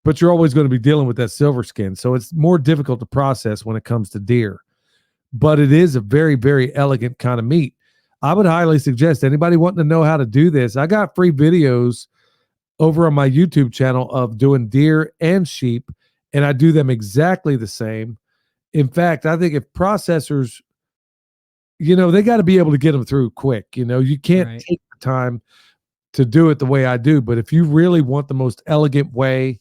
But you're always going to be dealing with that silver skin. So it's more difficult to process when it comes to deer. But it is a very, very elegant kind of meat. I would highly suggest anybody wanting to know how to do this. I got free videos over on my YouTube channel of doing deer and sheep, and I do them exactly the same. In fact, I think if processors, they got to be able to get them through quick. You can't Right. take the time to do it the way I do. But if you really want the most elegant way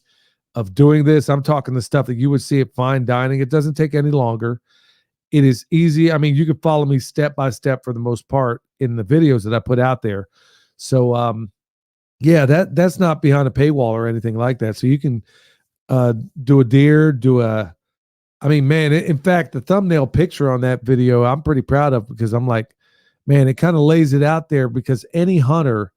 of doing this, I'm talking the stuff that you would see at fine dining. It doesn't take any longer. It is easy. I mean, you can follow me step by step for the most part in the videos that I put out there. So, yeah, that's not behind a paywall or anything like that. So you can do a deer, I mean, man, in fact, the thumbnail picture on that video, I'm pretty proud of, because I'm like, man, it kind of lays it out there, because any hunter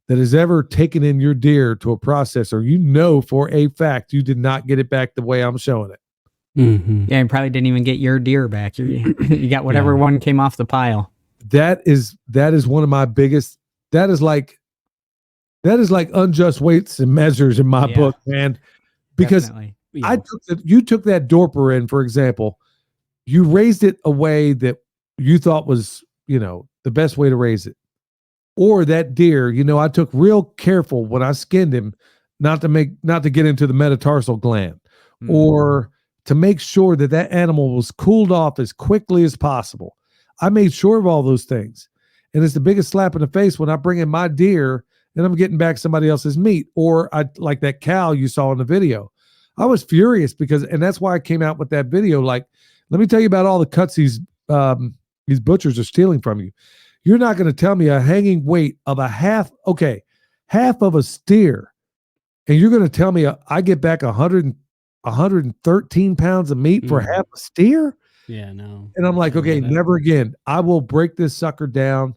that has ever taken in your deer to a processor, for a fact you did not get it back the way I'm showing it. Mm-hmm. Yeah, you probably didn't even get your deer back. You got whatever one came off the pile. That is one of my biggest. That is like unjust weights and measures in my book, man. Because Definitely. you took that Dorper in, for example, you raised it a way that you thought was, the best way to raise it. Or that deer, I took real careful when I skinned him, not to get into the metatarsal gland, or to make sure that animal was cooled off as quickly as possible. I made sure of all those things. And it's the biggest slap in the face when I bring in my deer and I'm getting back somebody else's meat, or like that cow you saw in the video. I was furious and that's why I came out with that video. Like, let me tell you about all the cuts these butchers are stealing from you. You're not going to tell me a hanging weight of half of a steer, and you're going to tell me I get back 113 pounds of meat for half a steer? Yeah, no. And I'm like, okay, never again. I will break this sucker down.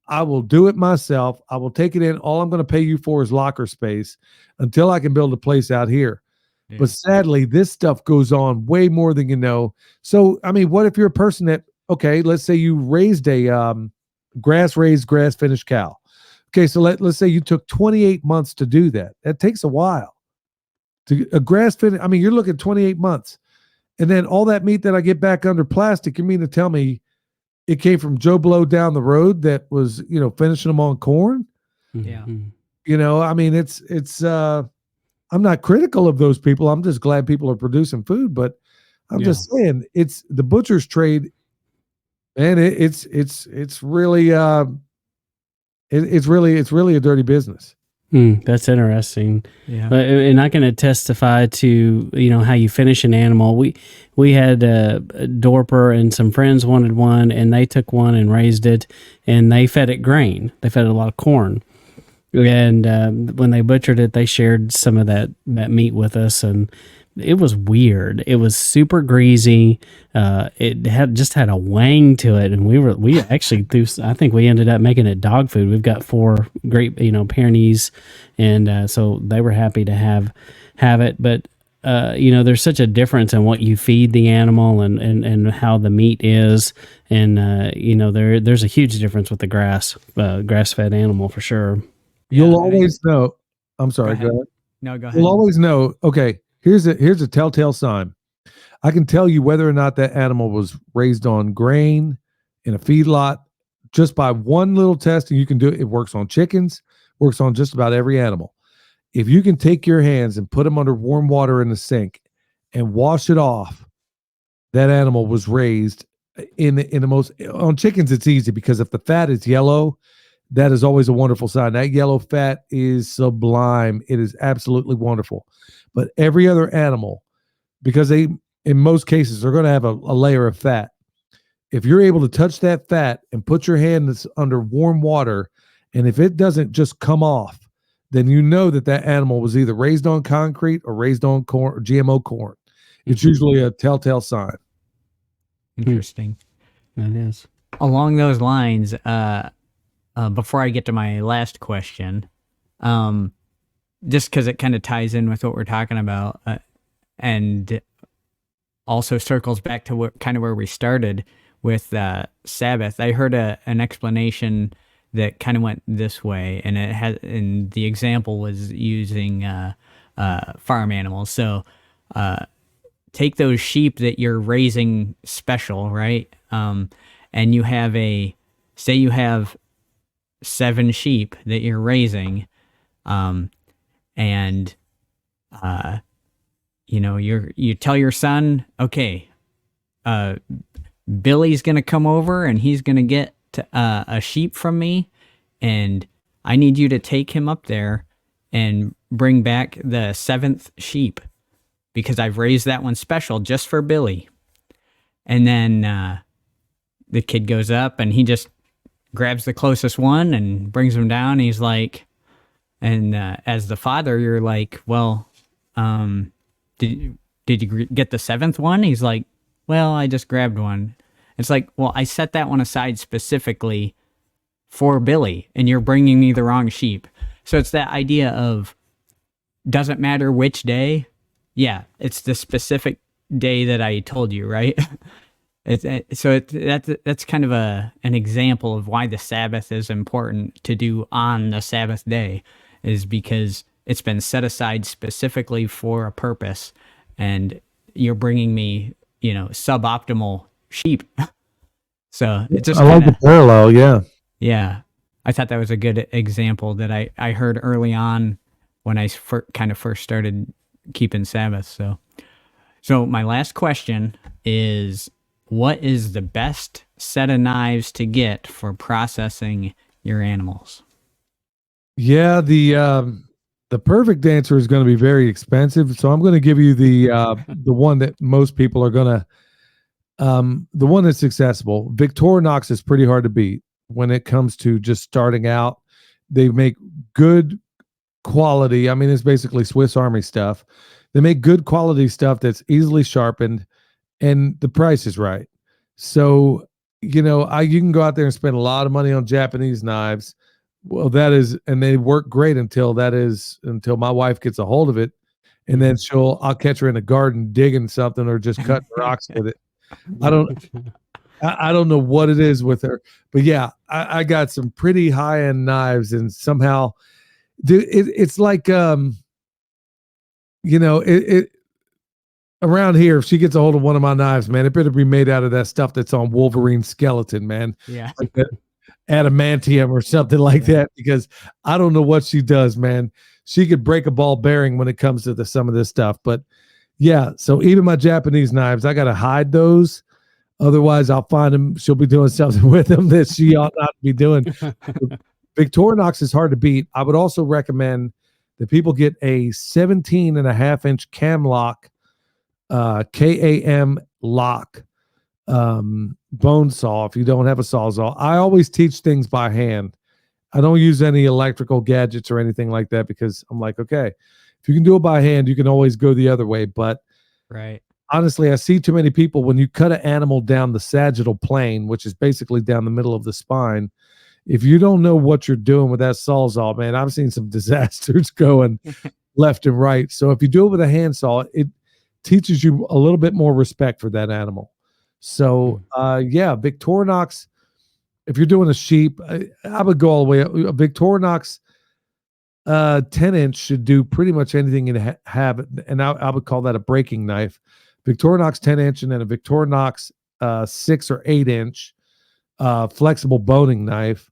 I will do it myself. I will take it in. All I'm going to pay you for is locker space until I can build a place out here. Yeah. But sadly, this stuff goes on way more than you know. So, I mean, what if you're a person that, let's say you raised a grass-raised, grass-finished cow. Okay, so let's say you took 28 months to do that. That takes a while. A grass-finished, I mean, you're looking at 28 months. And then all that meat that I get back under plastic, you mean to tell me it came from Joe Blow down the road that was, finishing them on corn? Yeah. I mean, it's I'm not critical of those people. I'm just glad people are producing food, but I'm just saying it's the butcher's trade, and it's really it's really a dirty business. That's interesting. Yeah. And I can testify to, how you finish an animal. We had a Dorper, and some friends wanted one, and they took one and raised it, and they fed it grain. They fed it a lot of corn. And when they butchered it, they shared some of that meat with us, and it was weird. It was super greasy. It had a wang to it, and we actually I think we ended up making it dog food. We've got 4 great Pyrenees, and so they were happy to have it. But there's such a difference in what you feed the animal and how the meat is, and there's a huge difference with the grass-fed animal for sure. You'll always know. I'm sorry. Go ahead. No, go ahead. You'll always know. Okay. Here's a telltale sign. I can tell you whether or not that animal was raised on grain in a feedlot just by one little test, and you can do it. It works on chickens, works on just about every animal. If you can take your hands and put them under warm water in the sink and wash it off, that animal was raised in the most. On chickens, it's easy because if the fat is yellow, that is always a wonderful sign. That yellow fat is sublime. It is absolutely wonderful. But every other animal, because in most cases, they're going to have a layer of fat. If you're able to touch that fat and put your hands under warm water, and if it doesn't just come off, then you know that animal was either raised on concrete or raised on corn or GMO corn. It's usually a telltale sign. Interesting. That is. Along those lines, before I get to my last question, just because it kind of ties in with what we're talking about, and also circles back to where we started with Sabbath. I heard an explanation that kind of went this way, and the example was using farm animals. So take those sheep that you're raising special, right? And you have say you have 7 sheep that you're raising, and you tell your son, okay, Billy's going to come over and he's going to get a sheep from me, and I need you to take him up there and bring back the 7th sheep because I've raised that one special just for Billy. And then the kid goes up and he just grabs the closest one and brings him down. He's like, and as the father, you're like, well, did you get the 7th one? He's like, well, I just grabbed one. It's like, well, I set that one aside specifically for Billy, and you're bringing me the wrong sheep. So it's that idea of doesn't matter which day. Yeah, it's the specific day that I told you, right? That's kind of an example of why the Sabbath is important to do on the Sabbath day, is because it's been set aside specifically for a purpose, and you're bringing me, suboptimal sheep. So it's just I like the parallel. Yeah. yeah. I thought that was a good example that I heard early on when I kind of first started keeping Sabbath. So my last question is, what is the best set of knives to get for processing your animals? Yeah, the perfect answer is going to be very expensive. So I'm going to give you the one that most people are going to the one that's accessible. Victorinox is pretty hard to beat when it comes to just starting out. They make good quality. I mean, it's basically Swiss Army stuff. They make good quality stuff that's easily sharpened, and the price is right. So, you can go out there and spend a lot of money on Japanese knives. Well, and they work great until my wife gets a hold of it, and then I'll catch her in the garden digging something or just cutting rocks with it. I don't know what it is with her, but yeah, I got some pretty high end knives, and somehow, dude, it's like it around here. If she gets a hold of one of my knives, man, it better be made out of that stuff that's on Wolverine's skeleton, man. Yeah, like adamantium or something like that, because I don't know what she does, man. She could break a ball bearing when it comes to some of this stuff, but yeah. So even my Japanese knives, I got to hide those. Otherwise, I'll find them. She'll be doing something with them that she ought not to be doing. Victorinox is hard to beat. I would also recommend that people get a 17.5-inch cam lock, KAM lock, bone saw if you don't have a sawzall. I always teach things by hand. I don't use any electrical gadgets or anything like that, because I'm like, okay, if you can do it by hand, you can always go the other way. But right. Honestly, I see too many people, when you cut an animal down the sagittal plane, which is basically down the middle of the spine, if you don't know what you're doing with that sawzall, man, I've seen some disasters going left and right. So if you do it with a handsaw, it teaches you a little bit more respect for that animal. So yeah, Victorinox, if you're doing a sheep, I would go all the way up. A Victorinox 10-inch should do pretty much anything you have, and I would call that a breaking knife. Victorinox 10-inch, and then a Victorinox 6 or 8-inch flexible boning knife.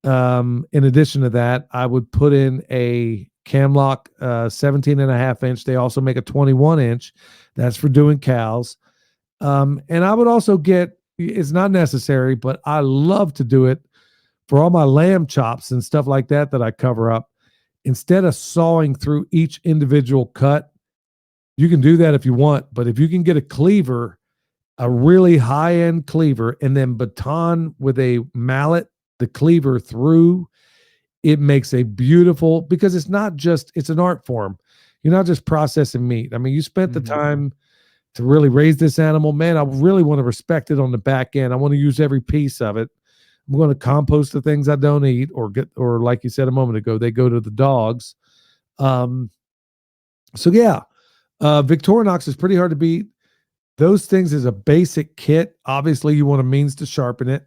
In addition to that, I would put in a Camlock 17.5-inch. They also make a 21-inch. That's for doing cows. And I would also get, it's not necessary, but I love to do it for all my lamb chops and stuff like that I cover up. Instead of sawing through each individual cut, you can do that if you want, but if you can get a cleaver, a really high-end cleaver, and then baton with a mallet the cleaver through, it makes a beautiful, because it's an art form. You're not just processing meat. I mean, you spent the time to really raise this animal. Man, I really want to respect it on the back end. I want to use every piece of it. I'm going to compost the things I don't eat, or like you said a moment ago, they go to the dogs. So yeah, Victorinox is pretty hard to beat. Those things is a basic kit. Obviously, you want a means to sharpen it,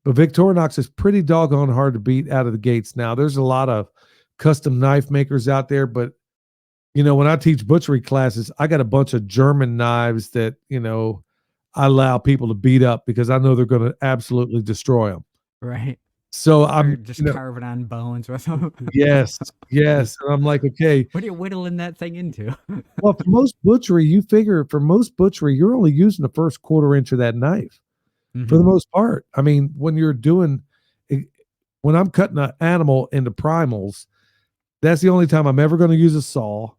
but Victorinox is pretty doggone hard to beat out of the gates. Now, there's a lot of custom knife makers out there, but when I teach butchery classes, I got a bunch of German knives that, I allow people to beat up because I know they're going to absolutely destroy them. Right. So Or I'm, just carving on bones with them. yes, yes. And I'm like, okay, What are you whittling that thing into? well, for most butchery, you figure for most butchery, you're only using the first quarter inch of that knife for the most part. I mean, when you're doing, when I'm cutting an animal into primals, that's the only time I'm ever going to use a saw.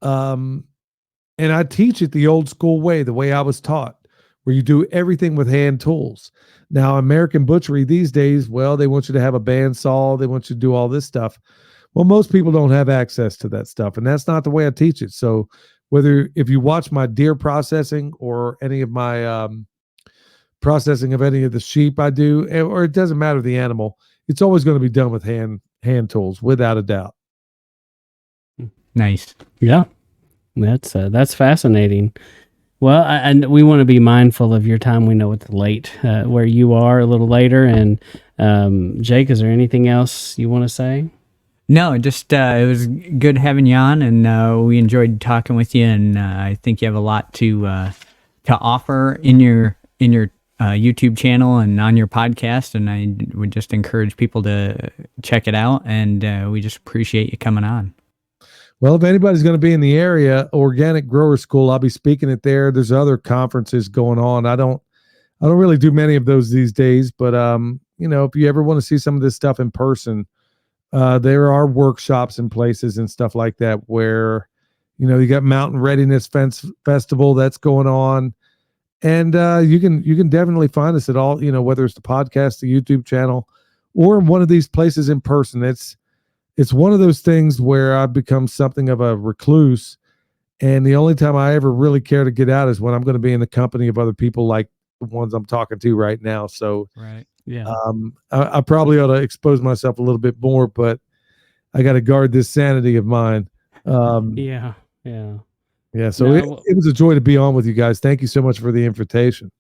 Um, and I teach it the old school way, the way I was taught, where you do everything with hand tools. Now, American butchery these days, well, they want you to have a bandsaw, they want you to do all this stuff. Well, most people don't have access to that stuff, and that's not the way I teach it. So, whether if you watch my deer processing or any of my processing of any of the sheep I do, or it doesn't matter the animal, it's always going to be done with hand tools, without a doubt. Nice. Yeah, that's fascinating. Well, and we want to be mindful of your time. We know it's late where you are a little later. And Jake, is there anything else you want to say? No, just it was good having you on, and we enjoyed talking with you. And I think you have a lot to offer in your YouTube channel and on your podcast. And I would just encourage people to check it out. And we just appreciate you coming on. Well, if anybody's going to be in the area, Organic Grower School, I'll be speaking it there. There's other conferences going on. I don't really do many of those these days, but if you ever want to see some of this stuff in person, there are workshops and places and stuff like that where, you got Mountain Readiness Festival that's going on, and you can definitely find us at all. Whether it's the podcast, the YouTube channel, or one of these places in person. It's one of those things where I've become something of a recluse, and the only time I ever really care to get out is when I'm going to be in the company of other people like the ones I'm talking to right now. So, right, yeah, I probably ought to expose myself a little bit more, but I got to guard this sanity of mine. yeah. So No, it was a joy to be on with you guys. Thank you so much for the invitation.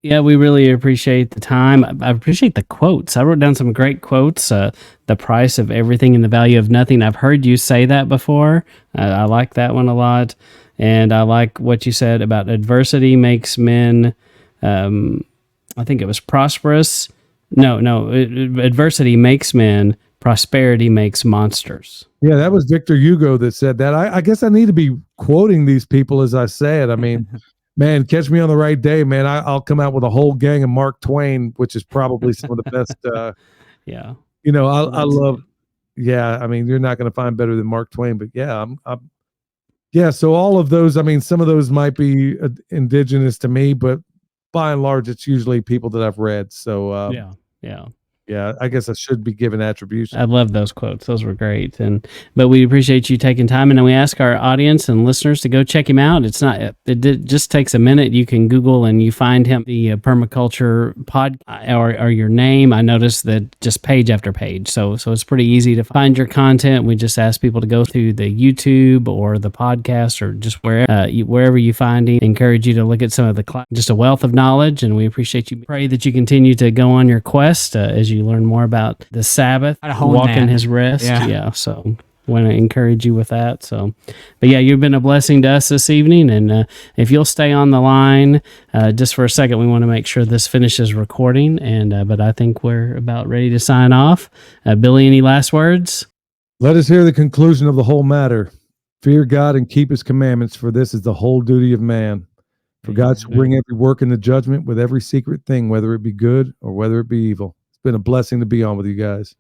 Yeah, we really appreciate the time. I appreciate the quotes. I wrote down some great quotes. The price of everything and the value of nothing. I've heard you say that before. I like that one a lot. And I like what you said about adversity makes men, I think it was prosperous. No, adversity makes men, prosperity makes monsters. Yeah, that was Victor Hugo that said that. I guess I need to be quoting these people as I say it. I mean, man, catch me on the right day, man. I'll come out with a whole gang of Mark Twain, which is probably some of the best. Yeah. I love. Yeah, I mean, you're not going to find better than Mark Twain, but yeah, yeah. So all of those, I mean, some of those might be indigenous to me, but by and large, it's usually people that I've read. So yeah, I guess I should be given attribution. I love those quotes. Those were great. But we appreciate you taking time. And we ask our audience and listeners to go check him out. It just takes a minute. You can Google and you find him, the Permaculture pod or your name. I noticed that just page after page. So it's pretty easy to find your content. We just ask people to go through the YouTube or the podcast or just wherever you find him. Encourage you to look at some of just a wealth of knowledge. And we appreciate you. Pray that you continue to go on your quest as you learn more about the Sabbath, walking his rest. Yeah. So want to encourage you with that. So, but yeah, you've been a blessing to us this evening. And if you'll stay on the line just for a second, we want to make sure this finishes recording. And but I think we're about ready to sign off. Billy, any last words? Let us hear the conclusion of the whole matter. Fear God and keep his commandments, for this is the whole duty of man. For God shall bring every work into judgment with every secret thing, whether it be good or whether it be evil. Been a blessing to be on with you guys.